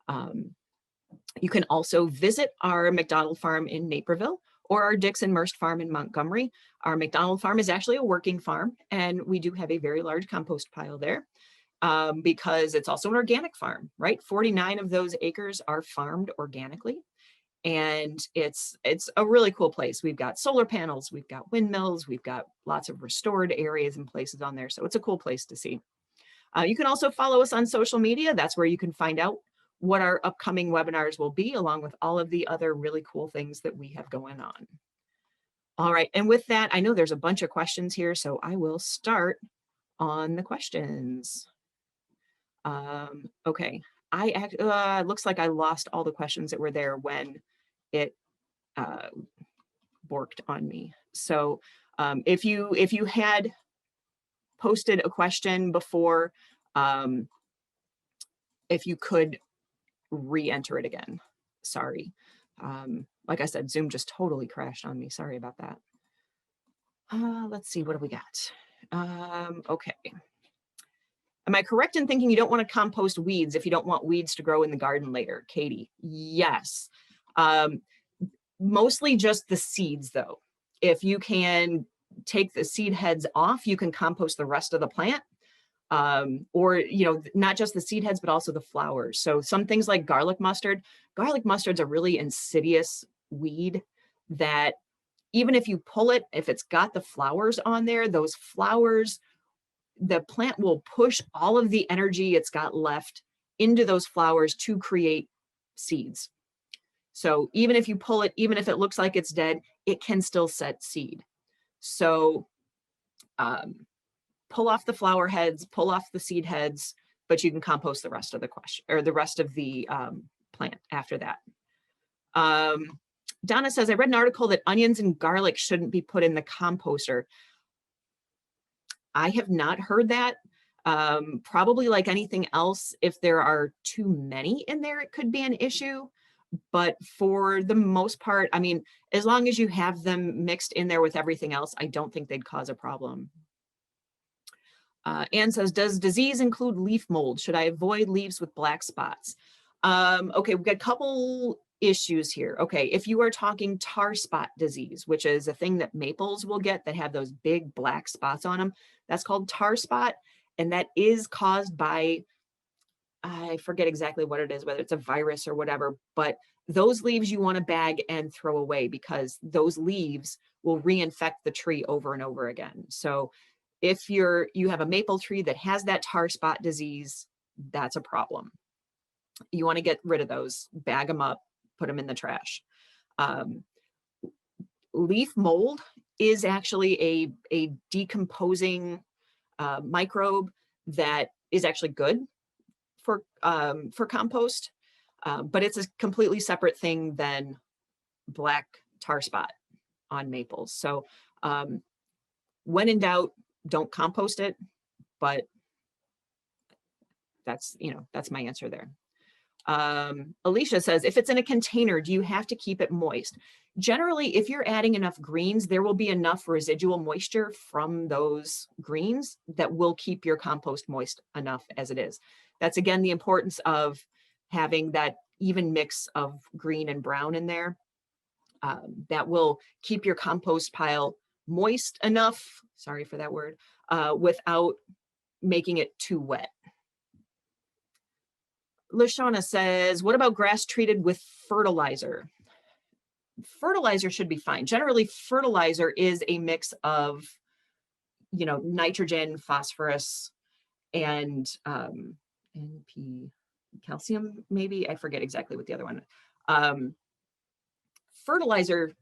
You can also visit our McDonald farm in Naperville or our Dixon Merced farm in Montgomery. Our McDonald farm is actually a working farm, and we do have a very large compost pile there because it's also an organic farm, right? 49 of those acres are farmed organically. And it's a really cool place. We've got solar panels, we've got windmills, we've got lots of restored areas and places on there. So it's a cool place to see. You can also follow us on social media. That's where you can find out what our upcoming webinars will be, along with all of the other really cool things that we have going on. All right, and with that, I know there's a bunch of questions here, so I will start on the questions. Okay. It looks like I lost all the questions that were there when it borked on me. So if you had posted a question before, if you could re-enter it again. Sorry. Like I said, Zoom just totally crashed on me. Sorry about that. Let's see, what do we got? Okay. Am I correct in thinking you don't want to compost weeds if you don't want weeds to grow in the garden later? Katie, yes. Mostly just the seeds though. If you can take the seed heads off, you can compost the rest of the plant. Or, not just the seed heads, but also the flowers. So some things like garlic mustard's a really insidious weed that even if you pull it, if it's got the flowers on there, those flowers, the plant will push all of the energy it's got left into those flowers to create seeds. So even if you pull it, even if it looks like it's dead, it can still set seed. So pull off the flower heads, pull off the seed heads, but you can compost the rest of the plant after that. Donna says, I read an article that onions and garlic shouldn't be put in the composter. I have not heard that. Probably like anything else, if there are too many in there, it could be an issue. But for the most part, I mean, as long as you have them mixed in there with everything else, I don't think they'd cause a problem. Anne says, does disease include leaf mold? Should I avoid leaves with black spots? Okay, we've got a couple issues here. Okay, if you are talking tar spot disease, which is a thing that maples will get that have those big black spots on them, that's called tar spot. And that is caused by, I forget exactly what it is, whether it's a virus or whatever, but those leaves you want to bag and throw away because those leaves will reinfect the tree over and over again. So if you have a maple tree that has that tar spot disease, that's a problem. You want to get rid of those, bag them up, put them in the trash. Leaf mold is actually a decomposing microbe that is actually good for compost, but it's a completely separate thing than black tar spot on maples. So when in doubt, don't compost it, but that's my answer there. Alicia says, if it's in a container, do you have to keep it moist? Generally, if you're adding enough greens, there will be enough residual moisture from those greens that will keep your compost moist enough as it is. That's again, the importance of having that even mix of green and brown in there. That will keep your compost pile moist enough, sorry for that word, without making it too wet. Lashana says, what about grass treated with fertilizer? Fertilizer should be fine. Generally, fertilizer is a mix of, nitrogen, phosphorus, and NP, calcium, maybe. I forget exactly what the other one. Fertilizer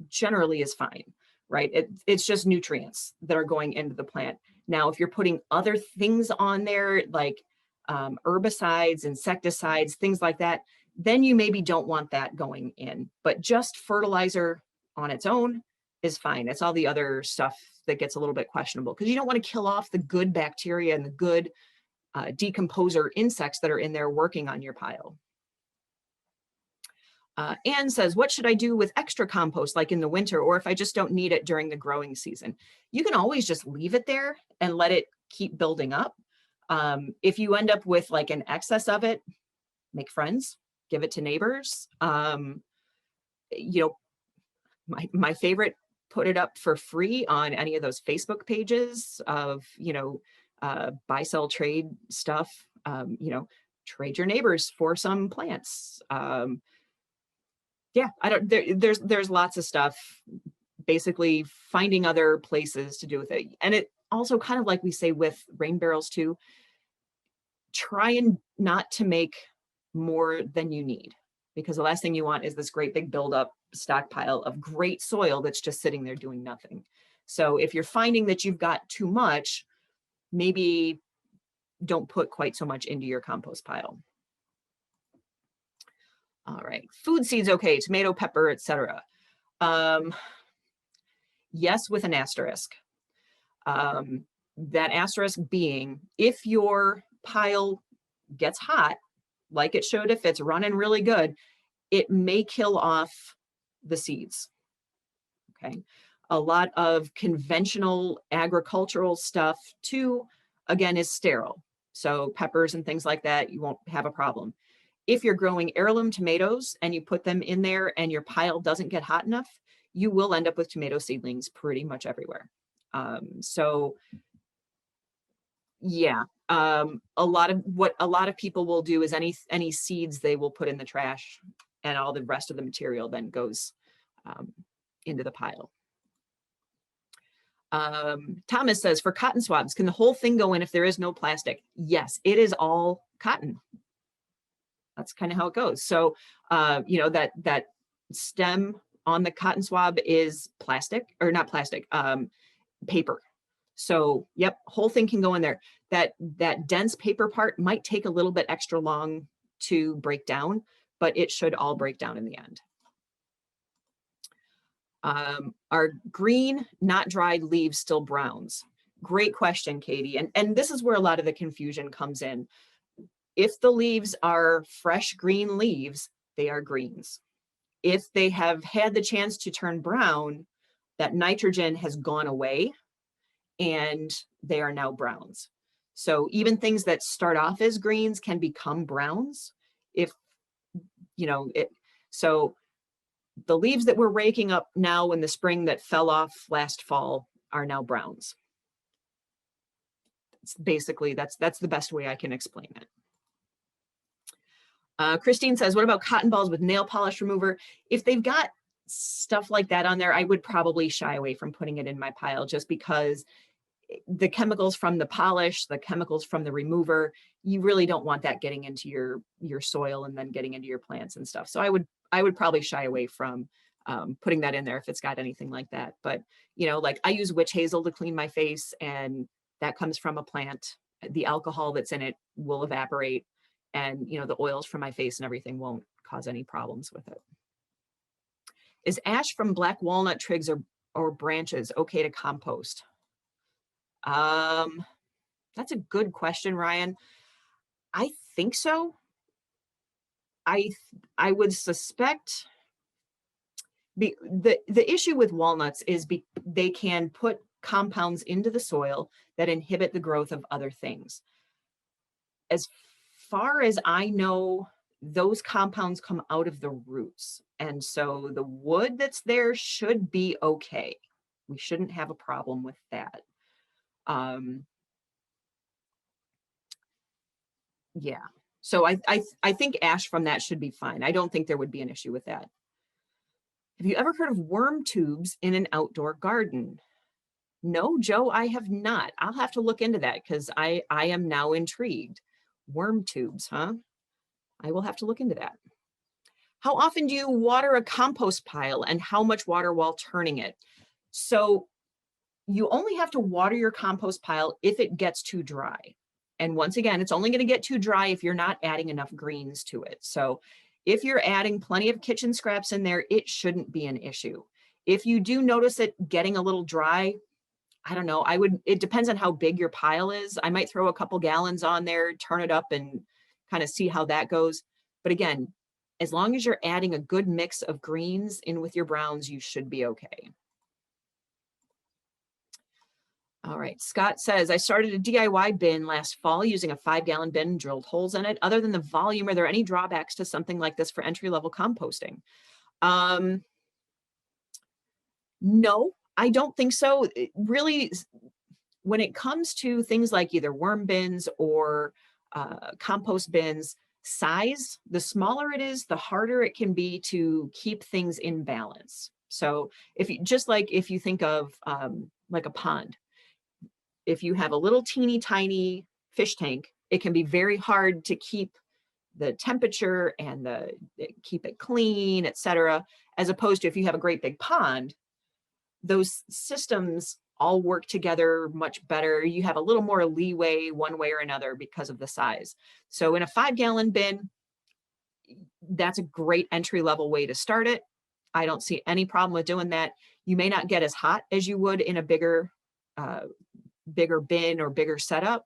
generally is fine, right? It's just nutrients that are going into the plant. Now, if you're putting other things on there, like herbicides, insecticides, things like that, then you maybe don't want that going in. But just fertilizer on its own is fine. It's all the other stuff that gets a little bit questionable because you don't want to kill off the good bacteria and the good decomposer insects that are in there working on your pile. Anne says, what should I do with extra compost like in the winter or if I just don't need it during the growing season? You can always just leave it there and let it keep building up. If you end up with like an excess of it, make friends, give it to neighbors. My favorite, put it up for free on any of those Facebook pages of, buy, sell, trade stuff, trade your neighbors for some plants. There's lots of stuff, basically finding other places to do with it. And it also kind of like we say with rain barrels too, try and not to make more than you need because the last thing you want is this great big buildup stockpile of great soil that's just sitting there doing nothing. So if you're finding that you've got too much, maybe don't put quite so much into your compost pile. All right, food seeds, okay, tomato, pepper, etc. Yes, with an asterisk. That asterisk being, if your pile gets hot, like it should if it's running really good, it may kill off the seeds, okay? A lot of conventional agricultural stuff too, again, is sterile. So peppers and things like that, you won't have a problem. If you're growing heirloom tomatoes and you put them in there and your pile doesn't get hot enough, you will end up with tomato seedlings pretty much everywhere. So yeah, a lot of people will do is any seeds they will put in the trash, and all the rest of the material then goes into the pile. Thomas says, for cotton swabs, can the whole thing go in if there is no plastic? Yes, it is all cotton. That's kind of how it goes. So, you know, that stem on the cotton swab is plastic, or not plastic, paper. So, yep, whole thing can go in there. That dense paper part might take a little bit extra long to break down, but it should all break down in the end. Are green, not dried leaves still browns? Great question, Katie. And this is where a lot of the confusion comes in. If the leaves are fresh green leaves, they are greens. If they have had the chance to turn brown, that nitrogen has gone away and they are now browns. So even things that start off as greens can become browns if, you know, so the leaves that we're raking up now in the spring that fell off last fall are now browns. It's basically, that's the best way I can explain it. Christine says, what about cotton balls with nail polish remover? If they've got stuff like that on there, I would probably shy away from putting it in my pile, just because the chemicals from the polish, the chemicals from the remover, you really don't want that getting into your soil and then getting into your plants and stuff. So I would probably shy away from putting that in there if it's got anything like that. But, you know, like I use witch hazel to clean my face, and that comes from a plant. The alcohol that's in it will evaporate, and, you know, the oils from my face and everything won't cause any problems with it. Is ash from black walnut twigs or branches okay to compost? That's a good question, Ryan. I think so. I would suspect the issue with walnuts is they can put compounds into the soil that inhibit the growth of other things. As far as I know, those compounds come out of the roots. And so the wood that's there should be okay. We shouldn't have a problem with that. Yeah. So I think ash from that should be fine. I don't think there would be an issue with that. Have you ever heard of worm tubes in an outdoor garden? No, Joe, I have not. I'll have to look into that because I am now intrigued. Worm tubes, huh? I will have to look into that. How often do you water a compost pile, and how much water while turning it? So you only have to water your compost pile if it gets too dry. And once again, it's only going to get too dry if you're not adding enough greens to it. So if you're adding plenty of kitchen scraps in there, it shouldn't be an issue. If you do notice it getting a little dry, I don't know, it depends on how big your pile is. I might throw a couple gallons on there, turn it up, and kind of see how that goes. But again, as long as you're adding a good mix of greens in with your browns, you should be okay. All right, Scott says, I started a DIY bin last fall using a 5-gallon bin, drilled holes in it. Other than the volume, are there any drawbacks to something like this for entry-level composting? No, I don't think so. Really, when it comes to things like either worm bins or compost bins, size, the smaller it is, the harder it can be to keep things in balance. So if you think of like a pond, if you have a little teeny tiny fish tank, it can be very hard to keep the temperature and keep it clean, etc. As opposed to if you have a great big pond, those systems all work together much better. You have a little more leeway one way or another because of the size. So in a 5-gallon bin, that's a great entry-level way to start it. I don't see any problem with doing that. You may not get as hot as you would in a bigger bin or bigger setup.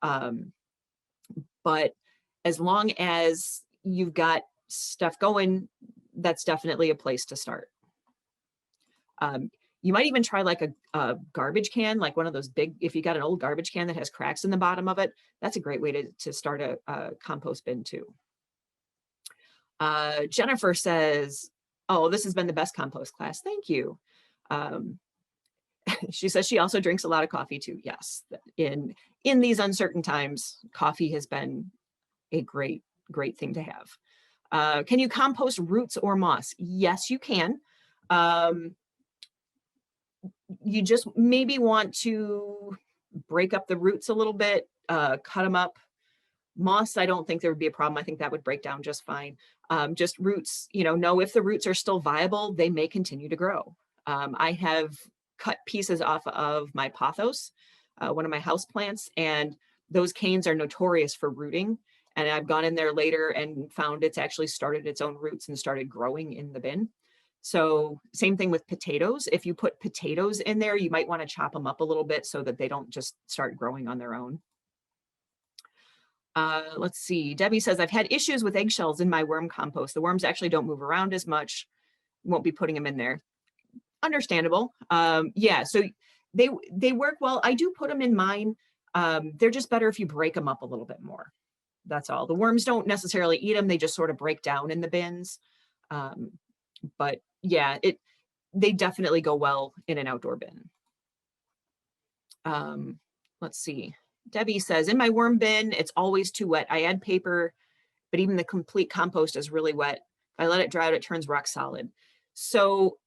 But as long as you've got stuff going, that's definitely a place to start. You might even try like a garbage can, like one of those big, if you got an old garbage can that has cracks in the bottom of it, that's a great way to start a compost bin too. Jennifer says, oh, this has been the best compost class. Thank you. She says she also drinks a lot of coffee too. Yes, in these uncertain times, coffee has been a great thing to have. Can you compost roots or moss? Yes, you can. You just maybe want to break up the roots a little bit, cut them up. Moss, I don't think there would be a problem. I think that would break down just fine. Just roots, know if the roots are still viable, they may continue to grow. I have cut pieces off of my pothos, one of my house plants, and those canes are notorious for rooting. And I've gone in there later and found it's actually started its own roots and started growing in the bin. So same thing with potatoes. If you put potatoes in there, you might want to chop them up a little bit so that they don't just start growing on their own. Let's see. Debbie says, I've had issues with eggshells in my worm compost. The worms actually don't move around as much. Won't be putting them in there. Understandable. Yeah, so they work well. I do put them in mine. They're just better if you break them up a little bit more. That's all. The worms don't necessarily eat them. They just sort of break down in the bins. But yeah, they definitely go well in an outdoor bin. Let's see. Debbie says, in my worm bin, it's always too wet. I add paper, but even the complete compost is really wet. If I let it dry out, it turns rock solid. So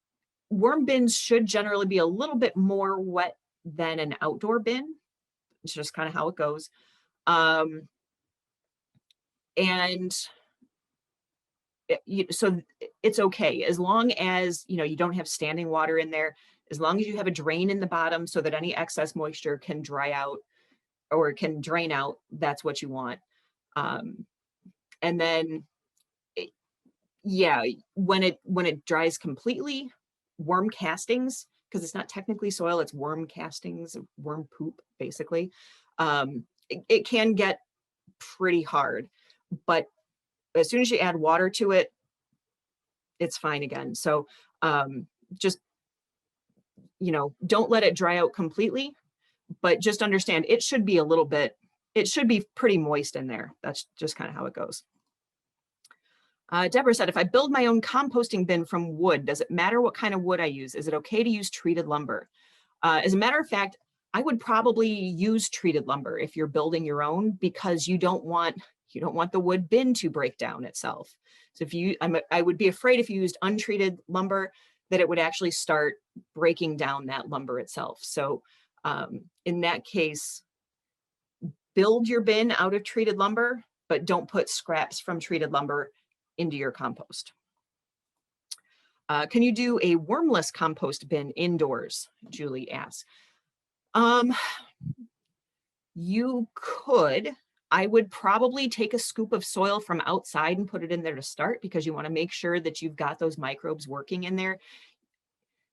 worm bins should generally be a little bit more wet than an outdoor bin. It's just kind of how it goes. So it's okay as long as you don't have standing water in there, as long as you have a drain in the bottom so that any excess moisture can dry out or can drain out. That's what you want. And then when it dries completely, worm castings, because it's not technically soil, it's worm castings, worm poop basically, it can get pretty hard, but as soon as you add water to it, it's fine again. So just, don't let it dry out completely, but just understand it should be it should be pretty moist in there. That's just kind of how it goes. Deborah said, if I build my own composting bin from wood, does it matter what kind of wood I use? Is it okay to use treated lumber? As a matter of fact, I would probably use treated lumber if you're building your own, because you don't want the wood bin to break down itself. So I would be afraid if you used untreated lumber that it would actually start breaking down that lumber itself. So in that case, build your bin out of treated lumber, but don't put scraps from treated lumber into your compost. Can you do a wormless compost bin indoors? Julie asks. You could. I would probably take a scoop of soil from outside and put it in there to start, because you want to make sure that you've got those microbes working in there.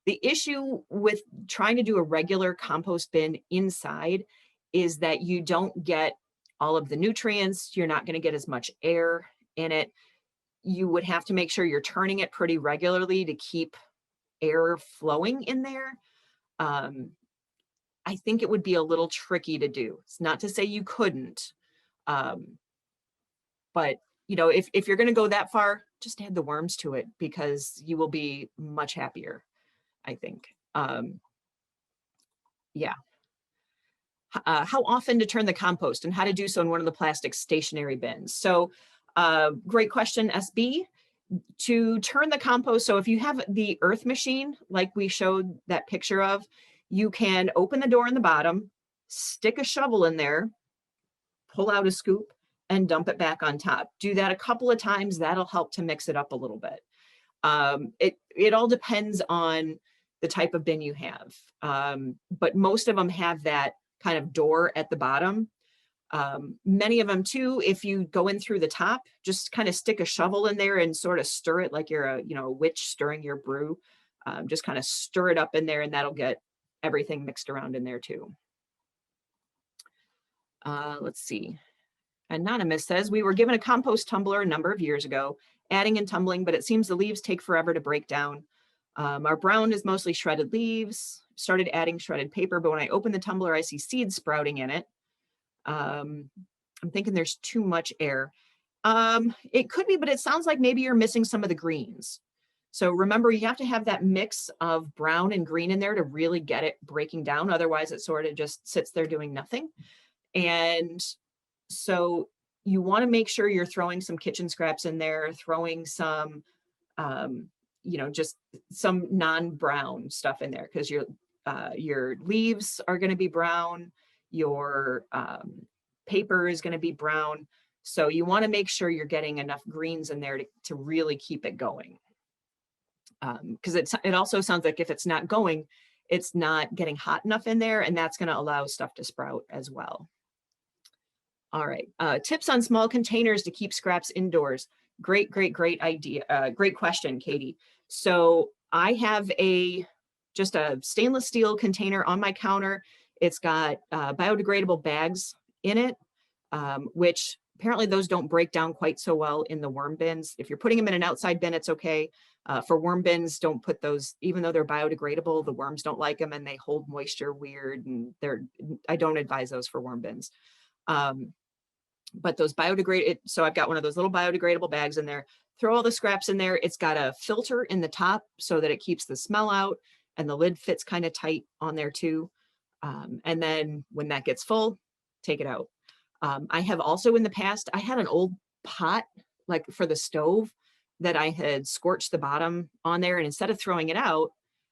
The issue with trying to do a regular compost bin inside is that you don't get all of the nutrients. You're not going to get as much air in it. You would have to make sure you're turning it pretty regularly to keep air flowing in there. I think it would be a little tricky to do. It's not to say you couldn't. But if you're going to go that far, just add the worms to it, because you will be much happier, I think. Yeah. How often to turn the compost and how to do so in one of the plastic stationary bins. So great question, SB. To turn the compost, so if you have the earth machine, like we showed that picture of, you can open the door in the bottom, stick a shovel in there, pull out a scoop, and dump it back on top. Do that a couple of times. That'll help to mix it up a little bit. It all depends on the type of bin you have. But most of them have that kind of door at the bottom. Many of them too, if you go in through the top, just kind of stick a shovel in there and sort of stir it like you're a witch stirring your brew. Just kind of stir it up in there, and that'll get everything mixed around in there too. Let's see. Anonymous says, we were given a compost tumbler a number of years ago, adding and tumbling, but it seems the leaves take forever to break down. Our brown is mostly shredded leaves. Started adding shredded paper, but when I open the tumbler, I see seeds sprouting in it. I'm thinking there's too much air. It could be, but it sounds like maybe you're missing some of the greens. So remember, you have to have that mix of brown and green in there to really get it breaking down. Otherwise, it sort of just sits there doing nothing. And so you want to make sure you're throwing some kitchen scraps in there, throwing some, just some non-brown stuff in there, because your leaves are going to be brown, your paper is going to be brown. So you want to make sure you're getting enough greens in there to really keep it going. Because it also sounds like if it's not going, it's not getting hot enough in there, and that's going to allow stuff to sprout as well. All right, tips on small containers to keep scraps indoors. Great idea. Great question, Katie. So I have just a stainless steel container on my counter. It's got biodegradable bags in it, which apparently those don't break down quite so well in the worm bins. If you're putting them in an outside bin, it's okay. For worm bins, don't put those, even though they're biodegradable, the worms don't like them and they hold moisture weird, and I don't advise those for worm bins. But those so I've got one of those little biodegradable bags in there. Throw all the scraps in there. It's got a filter in the top so that it keeps the smell out, and the lid fits kind of tight on there too. And then when that gets full, take it out. I have also in the past, I had an old pot like for the stove that I had scorched the bottom on there, and instead of throwing it out,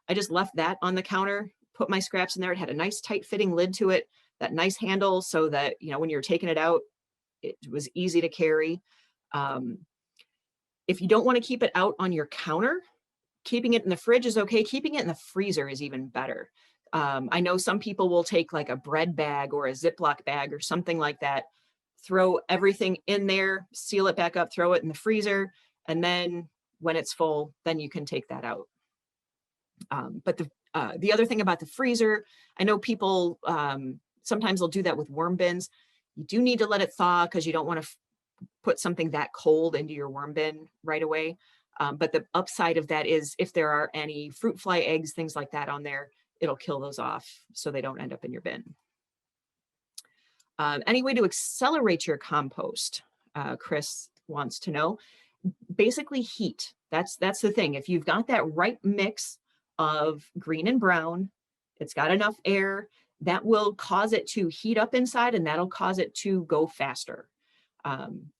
I just left that on the counter, put my scraps in there. It had a nice tight fitting lid to it, that nice handle, so that, when you're taking it out, it was easy to carry. If you don't want to keep it out on your counter, keeping it in the fridge is okay. Keeping it in the freezer is even better. I know some people will take like a bread bag or a Ziploc bag or something like that, throw everything in there, seal it back up, throw it in the freezer, and then when it's full, then you can take that out. But the other thing about the freezer, I know people sometimes they'll do that with worm bins. You do need to let it thaw, because you don't want to put something that cold into your worm bin right away. But the upside of that is if there are any fruit fly eggs, things like that on there, it'll kill those off so they don't end up in your bin. Any way to accelerate your compost? Chris wants to know. Basically heat. That's the thing. If you've got that right mix of green and brown, it's got enough air, that will cause it to heat up inside, and that'll cause it to go faster.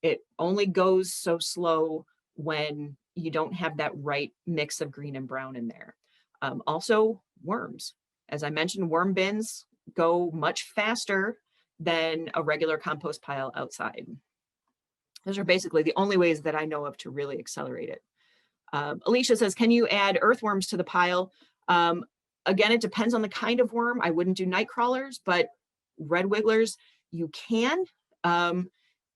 It only goes so slow when you don't have that right mix of green and brown in there. Also, worms. As I mentioned, worm bins go much faster than a regular compost pile outside. Those are basically the only ways that I know of to really accelerate it. Alicia says, can you add earthworms to the pile? Again, it depends on the kind of worm. I wouldn't do night crawlers, but red wigglers, you can.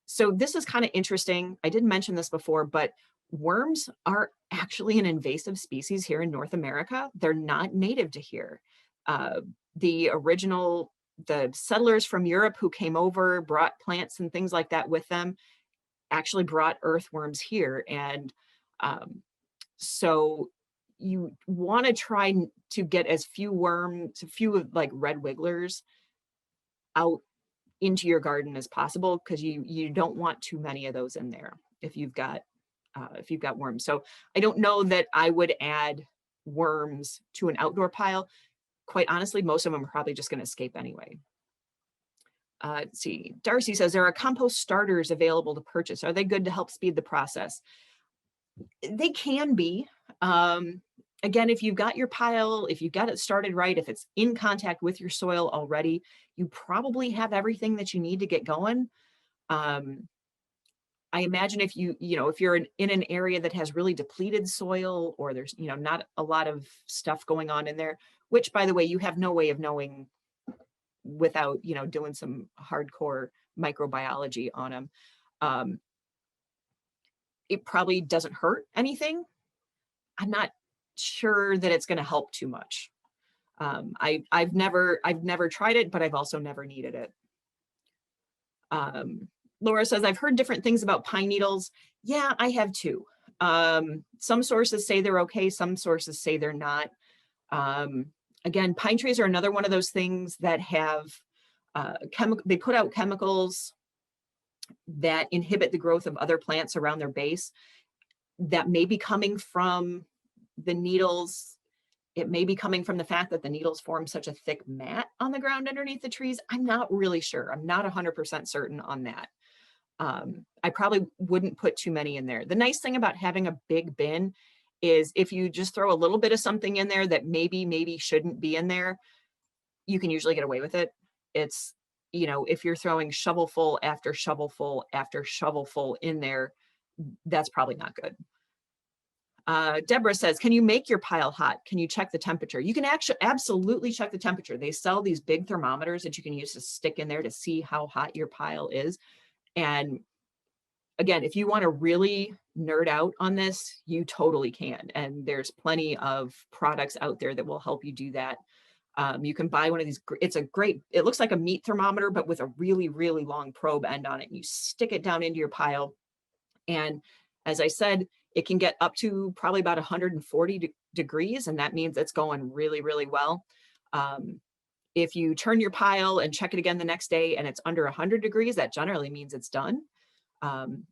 So this is kind of interesting. I didn't mention this before, but worms are actually an invasive species here in North America. They're not native to here. The settlers from Europe who came over, brought plants and things like that with them, actually brought earthworms here. And so you want to try to get as few like red wigglers out into your garden as possible, because you don't want too many of those in there if you've got worms. So I don't know that I would add worms to an outdoor pile. Quite honestly, most of them are probably just going to escape anyway. Let's see. Darcy says, there are compost starters available to purchase. Are they good to help speed the process? They can be. Again, if you've got your pile, if you've got it started right, if it's in contact with your soil already, you probably have everything that you need to get going. I imagine if you're in an area that has really depleted soil, or there's, not a lot of stuff going on in there, which, by the way, you have no way of knowing without, doing some hardcore microbiology on them. It probably doesn't hurt anything. I'm not sure that it's going to help too much. I've never tried it, but I've also never needed it. Laura says, I've heard different things about pine needles. Yeah, I have too. Some sources say they're okay. Some sources say they're not. Again, pine trees are another one of those things that have they put out chemicals that inhibit the growth of other plants around their base. That may be coming from the needles. It may be coming from the fact that the needles form such a thick mat on the ground underneath the trees. I'm not really sure. I'm not 100% certain on that. I probably wouldn't put too many in there. The nice thing about having a big bin is if you just throw a little bit of something in there that maybe shouldn't be in there, you can usually get away with it. It's, you know, if you're throwing shovelful after shovelful after shovelful in there, that's probably not good. Deborah says, can you make your pile hot? Can you check the temperature? You can actually absolutely check the temperature. They sell these big thermometers that you can use to stick in there to see how hot your pile is. And again, if you want to really nerd out on this, you totally can. And there's plenty of products out there that will help you do that. You can buy one of these. It's a great, it looks like a meat thermometer, but with a really, really long probe end on it. And you stick it down into your pile. And as I said, it can get up to probably about 140 degrees. And that means it's going really, really well. If you turn your pile and check it again the next day and it's under 100 degrees, that generally means it's done.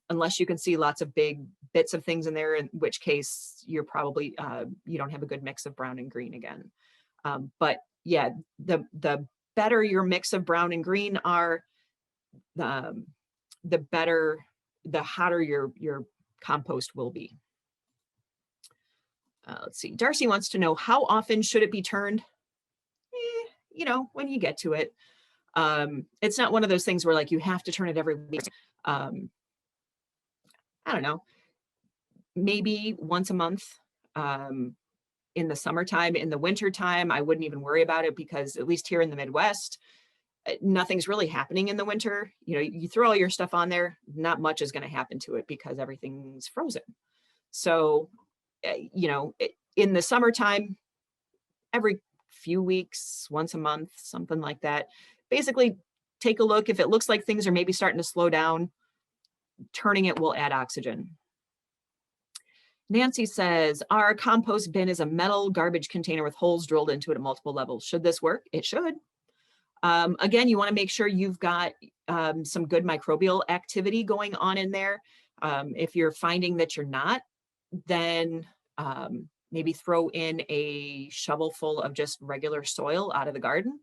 Unless you can see lots of big bits of things in there, in which case you're probably, you don't have a good mix of brown and green again. But yeah, the better your mix of brown and green are, the better, the hotter your compost will be. Let's see, Darcy wants to know, how often should it be turned? You know, when you get to it. It's not one of those things where like you have to turn it every week. I don't know, maybe once a month. In the summertime. In the wintertime, I wouldn't even worry about it because at least here in the Midwest, nothing's really happening in the winter. You know, you throw all your stuff on there, not much is going to happen to it because everything's frozen. So, you know, in the summertime, every few weeks, once a month, something like that. Basically, take a look. If it looks like things are maybe starting to slow down, turning it will add oxygen. Nancy says, our compost bin is a metal garbage container with holes drilled into it at multiple levels. Should this work? It should. Again, you want to make sure you've got some good microbial activity going on in there. If you're finding that you're not, then maybe throw in a shovelful of just regular soil out of the garden.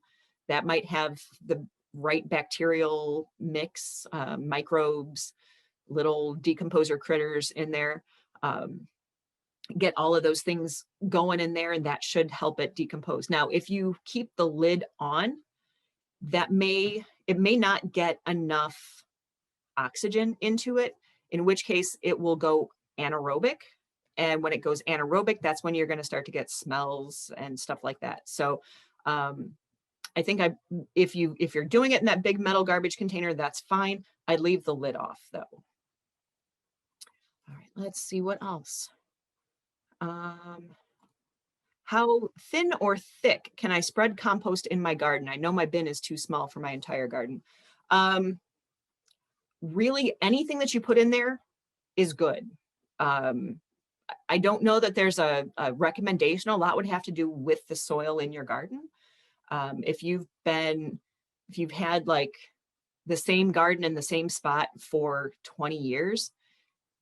That might have the right bacterial mix, microbes, little decomposer critters in there. Get all of those things going in there, and that should help it decompose. Now, if you keep the lid on, it may not get enough oxygen into it, in which case it will go anaerobic. And when it goes anaerobic, that's when you're going to start to get smells and stuff like that. So I think if you're doing it in that big metal garbage container, that's fine. I'd leave the lid off though. All right, let's see what else. How thin or thick can I spread compost in my garden? I know my bin is too small for my entire garden. Really, anything that you put in there is good. I don't know that there's a recommendation. A lot would have to do with the soil in your garden. If you've had like the same garden in the same spot for 20 years,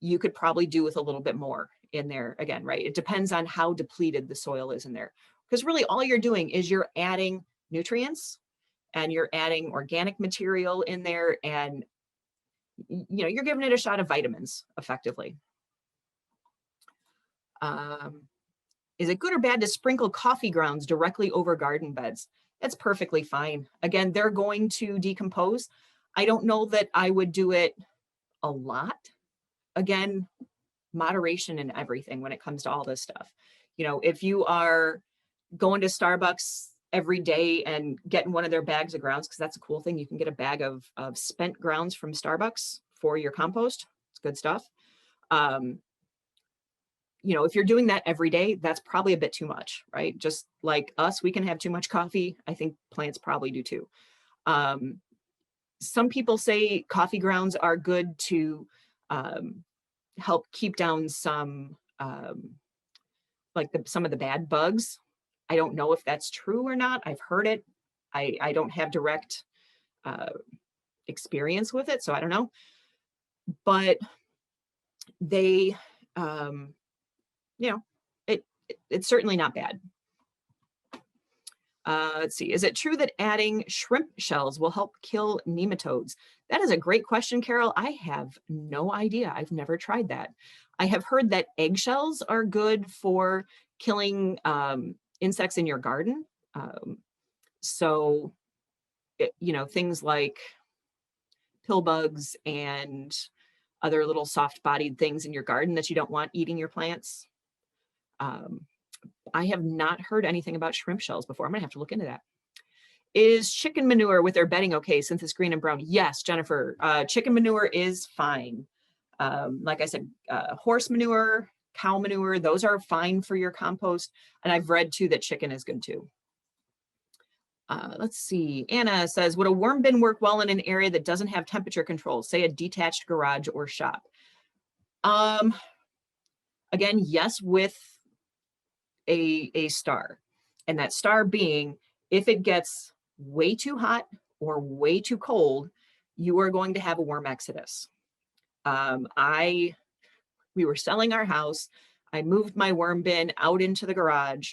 you could probably do with a little bit more in there again, right? It depends on how depleted the soil is in there. Because really all you're doing is you're adding nutrients and you're adding organic material in there, and you know, you're giving it a shot of vitamins effectively. Is it good or bad to sprinkle coffee grounds directly over garden beds? That's perfectly fine. Again, they're going to decompose. I don't know that I would do it a lot. Again, moderation in everything when it comes to all this stuff. You know, if you are going to Starbucks every day and getting one of their bags of grounds, because that's a cool thing, you can get a bag of spent grounds from Starbucks for your compost. It's good stuff. You know, if you're doing that every day, that's probably a bit too much, right? Just like us, we can have too much coffee. I think plants probably do too. Some people say coffee grounds are good to help keep down some, like some of the bad bugs. I don't know if that's true or not. I've heard it. I don't have direct experience with it, so I don't know. But they, you know, it's certainly not bad. Let's see. Is it true that adding shrimp shells will help kill nematodes? That is a great question, Carol. I have no idea. I've never tried that. I have heard that eggshells are good for killing insects in your garden. So, things like pill bugs and other little soft-bodied things in your garden that you don't want eating your plants. I have not heard anything about shrimp shells before. I'm gonna have to look into that. Is chicken manure with their bedding okay since it's green and brown? Yes, Jennifer, chicken manure is fine. Like I said, horse manure, cow manure, those are fine for your compost. And I've read too that chicken is good too. Let's see, Anna says, would a worm bin work well in an area that doesn't have temperature control, say a detached garage or shop? Again, yes, with a star, and that star being, if it gets way too hot or way too cold, you are going to have a worm exodus. We were selling our house. I moved my worm bin out into the garage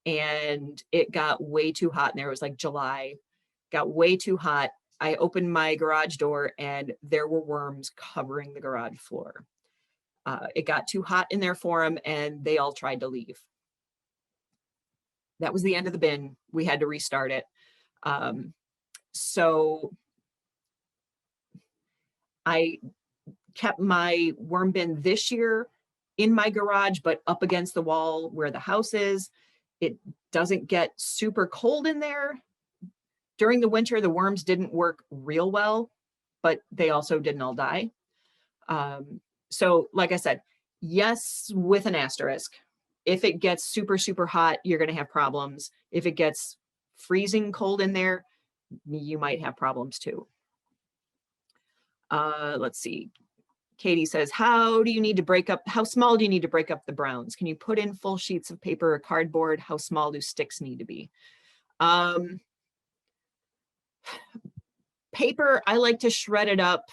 and it got way too hot. And there was like July, got way too hot. I opened my garage door and there were worms covering the garage floor. It got too hot in there for them and they all tried to leave. That was the end of the bin. We had to restart it. So I kept my worm bin this year in my garage, but up against the wall where the house is. It doesn't get super cold in there. During the winter, the worms didn't work real well, but they also didn't all die. So like I said, yes, with an asterisk. If it gets super, super hot, you're going to have problems. If it gets freezing cold in there, you might have problems too. Let's see. Katie says, how small do you need to break up the browns? Can you put in full sheets of paper or cardboard? How small do sticks need to be? Paper, I like to shred it up,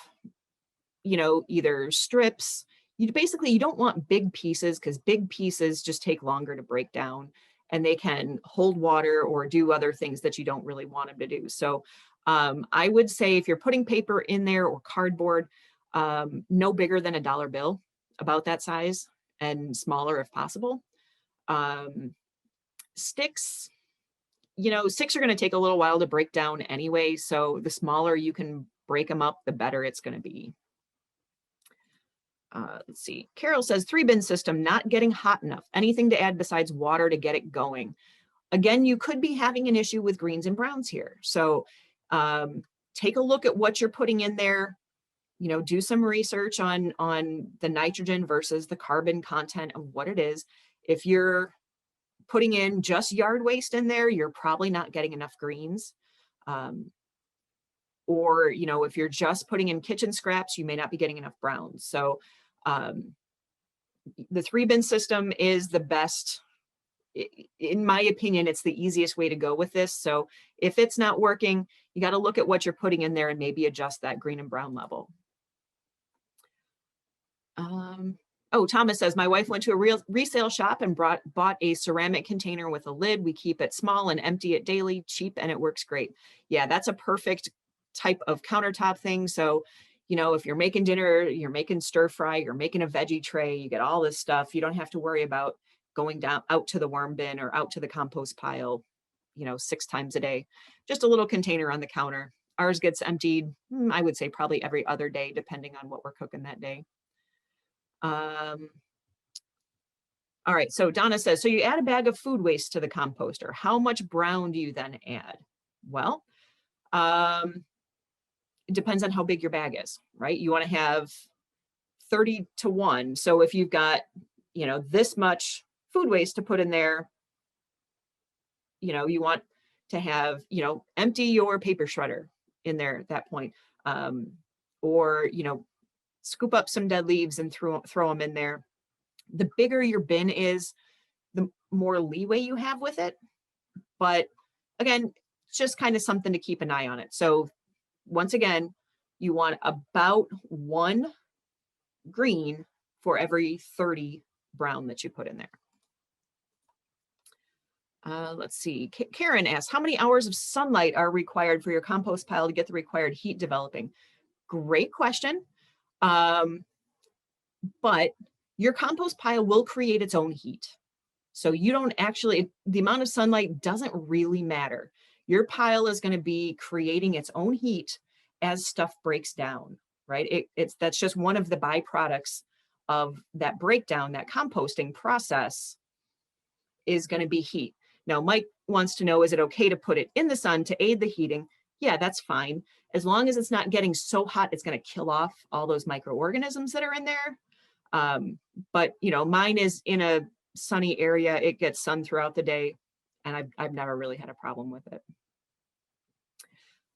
either strips. You don't want big pieces because big pieces just take longer to break down and they can hold water or do other things that you don't really want them to do. So I would say if you're putting paper in there or cardboard, no bigger than $1 bill, about that size, and smaller if possible. Sticks, sticks are going to take a little while to break down anyway. So the smaller you can break them up, the better it's going to be. Let's see. Carol says 3-bin system not getting hot enough. Anything to add besides water to get it going? Again, you could be having an issue with greens and browns here. So take a look at what you're putting in there. Do some research on the nitrogen versus the carbon content of what it is. If you're putting in just yard waste in there, you're probably not getting enough greens. Or, if you're just putting in kitchen scraps, you may not be getting enough browns. So the 3-bin system is the best. In my opinion, it's the easiest way to go with this. So if it's not working, you got to look at what you're putting in there and maybe adjust that green and brown level. Oh, Thomas says, my wife went to a resale shop and bought a ceramic container with a lid. We keep it small and empty it daily, cheap, and it works great. Yeah, that's a perfect type of countertop thing. So, if you're making dinner, you're making stir fry, you're making a veggie tray, you get all this stuff. You don't have to worry about going down out to the worm bin or out to the compost pile, 6 times a day. Just a little container on the counter. Ours gets emptied, I would say probably every other day, depending on what we're cooking that day. All right, so Donna says, so you add a bag of food waste to the composter. How much brown do you then add? Well, it depends on how big your bag is, right? You want to have 30 to 1. So if you've got, this much food waste to put in there, you want to have, empty your paper shredder in there at that point. Or, scoop up some dead leaves and throw them in there. The bigger your bin is, the more leeway you have with it. But again, it's just kind of something to keep an eye on it. So once again, you want about 1 green for every 30 brown that you put in there. Let's see. Karen asks, how many hours of sunlight are required for your compost pile to get the required heat developing? Great question. But your compost pile will create its own heat. So you don't actually, the amount of sunlight doesn't really matter. Your pile is going to be creating its own heat as stuff breaks down, right? That's just one of the byproducts of that breakdown. That composting process is going to be heat. Now, Mike wants to know, is it okay to put it in the sun to aid the heating? Yeah, that's fine. As long as it's not getting so hot, it's going to kill off all those microorganisms that are in there. But, you know, mine is in a sunny area. It gets sun throughout the day, and I've never really had a problem with it.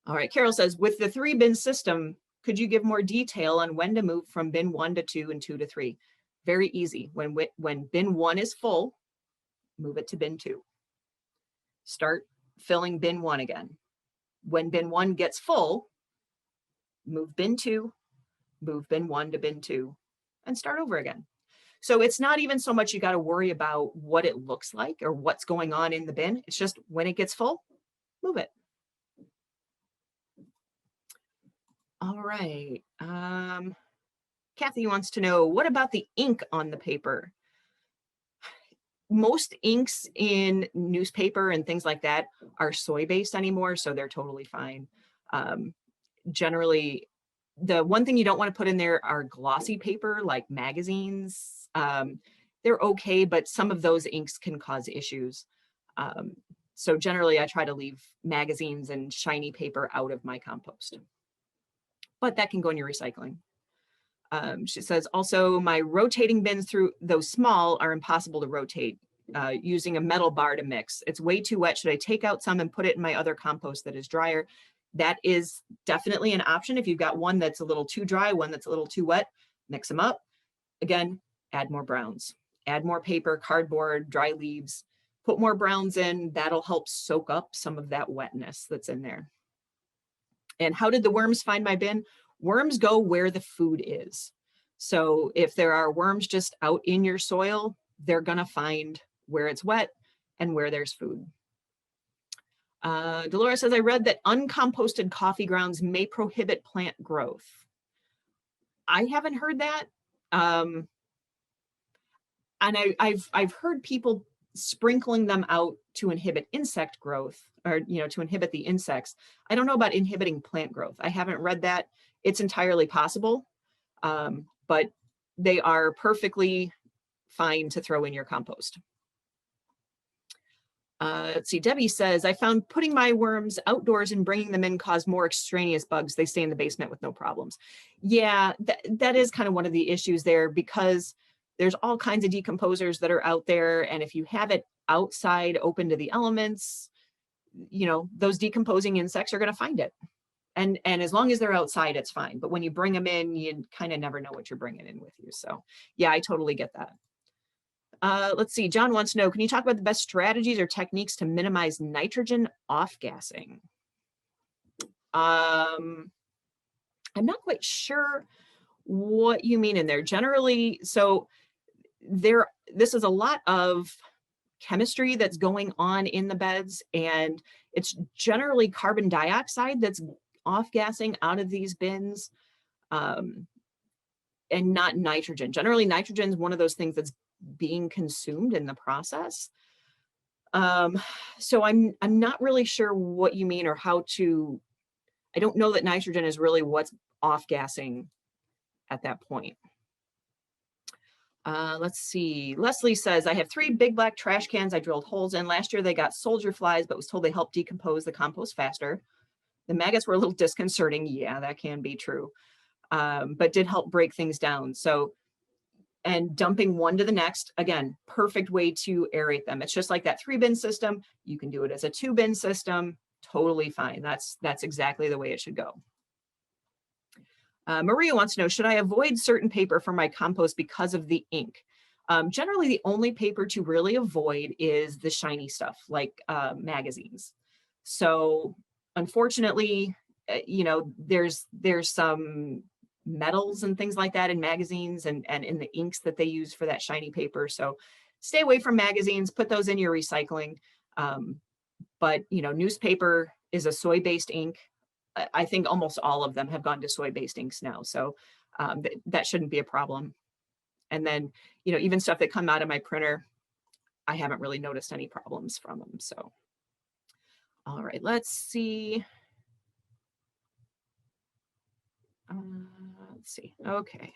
All right, Carol says, with the 3-bin system, could you give more detail on when to move from bin 1 to 2 and 2 to 3? Very easy. When bin 1 is full, move it to bin 2. Start filling bin 1 again. When bin 1 gets full, move bin 2, move bin 1 to bin 2, and start over again. So it's not even so much you got to worry about what it looks like or what's going on in the bin. It's just when it gets full, move it. All right. Kathy wants to know, what about the ink on the paper? Most inks in newspaper and things like that are soy-based anymore, so they're totally fine. Generally, the one thing you don't want to put in there are glossy paper like magazines. They're okay, but some of those inks can cause issues. So generally, I try to leave magazines and shiny paper out of my compost. But that can go in your recycling. She says, also, my rotating bins, through those small, are impossible to rotate using a metal bar to mix. It's way too wet. Should I take out some and put it in my other compost that is drier? That is definitely an option. If you've got one that's a little too dry, one that's a little too wet, mix them up. Again, add more browns, add more paper, cardboard, dry leaves, put more browns in. That'll help soak up some of that wetness that's in there. And how did the worms find my bin? Worms go where the food is. So if there are worms just out in your soil, they're going to find where it's wet and where there's food. Dolores says, I read that uncomposted coffee grounds may prohibit plant growth. I haven't heard that. And I've heard people sprinkling them out to inhibit insect growth, or, you know, to inhibit the insects. I don't know about inhibiting plant growth. I haven't read that. It's entirely possible, but they are perfectly fine to throw in your compost. Let's see, Debbie says, I found putting my worms outdoors and bringing them in caused more extraneous bugs. They stay in the basement with no problems. Yeah, that is kind of one of the issues there, because there's all kinds of decomposers that are out there. And if you have it outside, open to the elements, you know, those decomposing insects are going to find it. And as long as they're outside, it's fine. But when you bring them in, you kind of never know what you're bringing in with you. So yeah, I totally get that. Let's see, John wants to know, can you talk about the best strategies or techniques to minimize nitrogen off-gassing? I'm not quite sure what you mean in there. Generally, so this is a lot of chemistry that's going on in the beds, and it's generally carbon dioxide that's off-gassing out of these bins, and not nitrogen. Generally, nitrogen is one of those things that's being consumed in the process. So I'm not really sure what you mean or how to, I don't know that nitrogen is really what's off-gassing at that point. Let's see. Leslie says, I have 3 big black trash cans I drilled holes in. Last year they got soldier flies, but was told they help decompose the compost faster. The maggots were a little disconcerting. Yeah, that can be true. But did help break things down. So, and dumping one to the next, again, perfect way to aerate them. It's just like that 3-bin system. You can do it as a 2-bin system. Totally fine. That's exactly the way it should go. Maria wants to know, should I avoid certain paper for my compost because of the ink? Generally, the only paper to really avoid is the shiny stuff, like magazines. So unfortunately, you know, there's some metals and things like that in magazines and in the inks that they use for that shiny paper. So stay away from magazines, put those in your recycling. But, you know, newspaper is a soy-based ink. I think almost all of them have gone to soy-based inks now. So that shouldn't be a problem. And then, you know, even stuff that come out of my printer, I haven't really noticed any problems from them. So, all right, let's see. Let's see. Okay.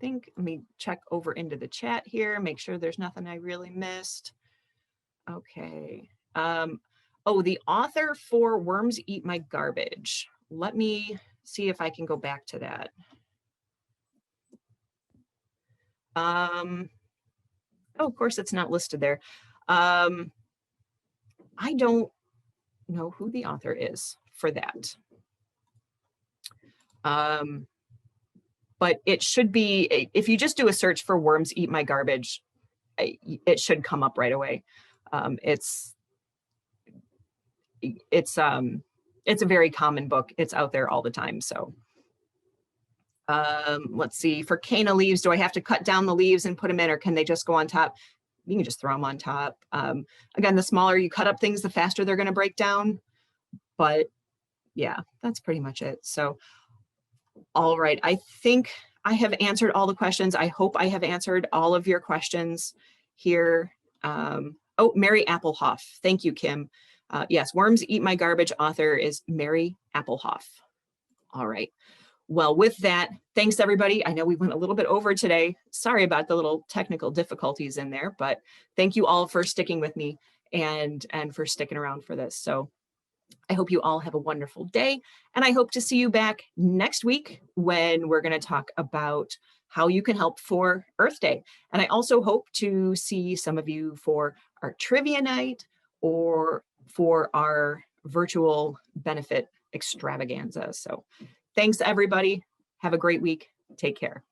Let me check over into the chat here, make sure there's nothing I really missed. Okay. Oh, the author for Worms Eat My Garbage. Let me see if I can go back to that. Oh, of course, it's not listed there. I don't know who the author is for that. But it should be, if you just do a search for Worms Eat My Garbage, it should come up right away. It's a very common book. It's out there all the time. So let's see, for Cana leaves, do I have to cut down the leaves and put them in, or can they just go on top? You can just throw them on top. Again, the smaller you cut up things, the faster they're going to break down. But yeah, that's pretty much it. So, all right, I think I have answered all the questions. I hope I have answered all of your questions here. Oh, Mary Applehoff. Thank you, Kim. Yes, Worms Eat My Garbage author is Mary Applehoff. All right. Well, with that, thanks everybody. I know we went a little bit over today. Sorry about the little technical difficulties in there, but thank you all for sticking with me and for sticking around for this. So I hope you all have a wonderful day, and I hope to see you back next week when we're going to talk about how you can help for Earth Day. And I also hope to see some of you for our trivia night or for our virtual benefit extravaganza. So thanks, everybody. Have a great week. Take care.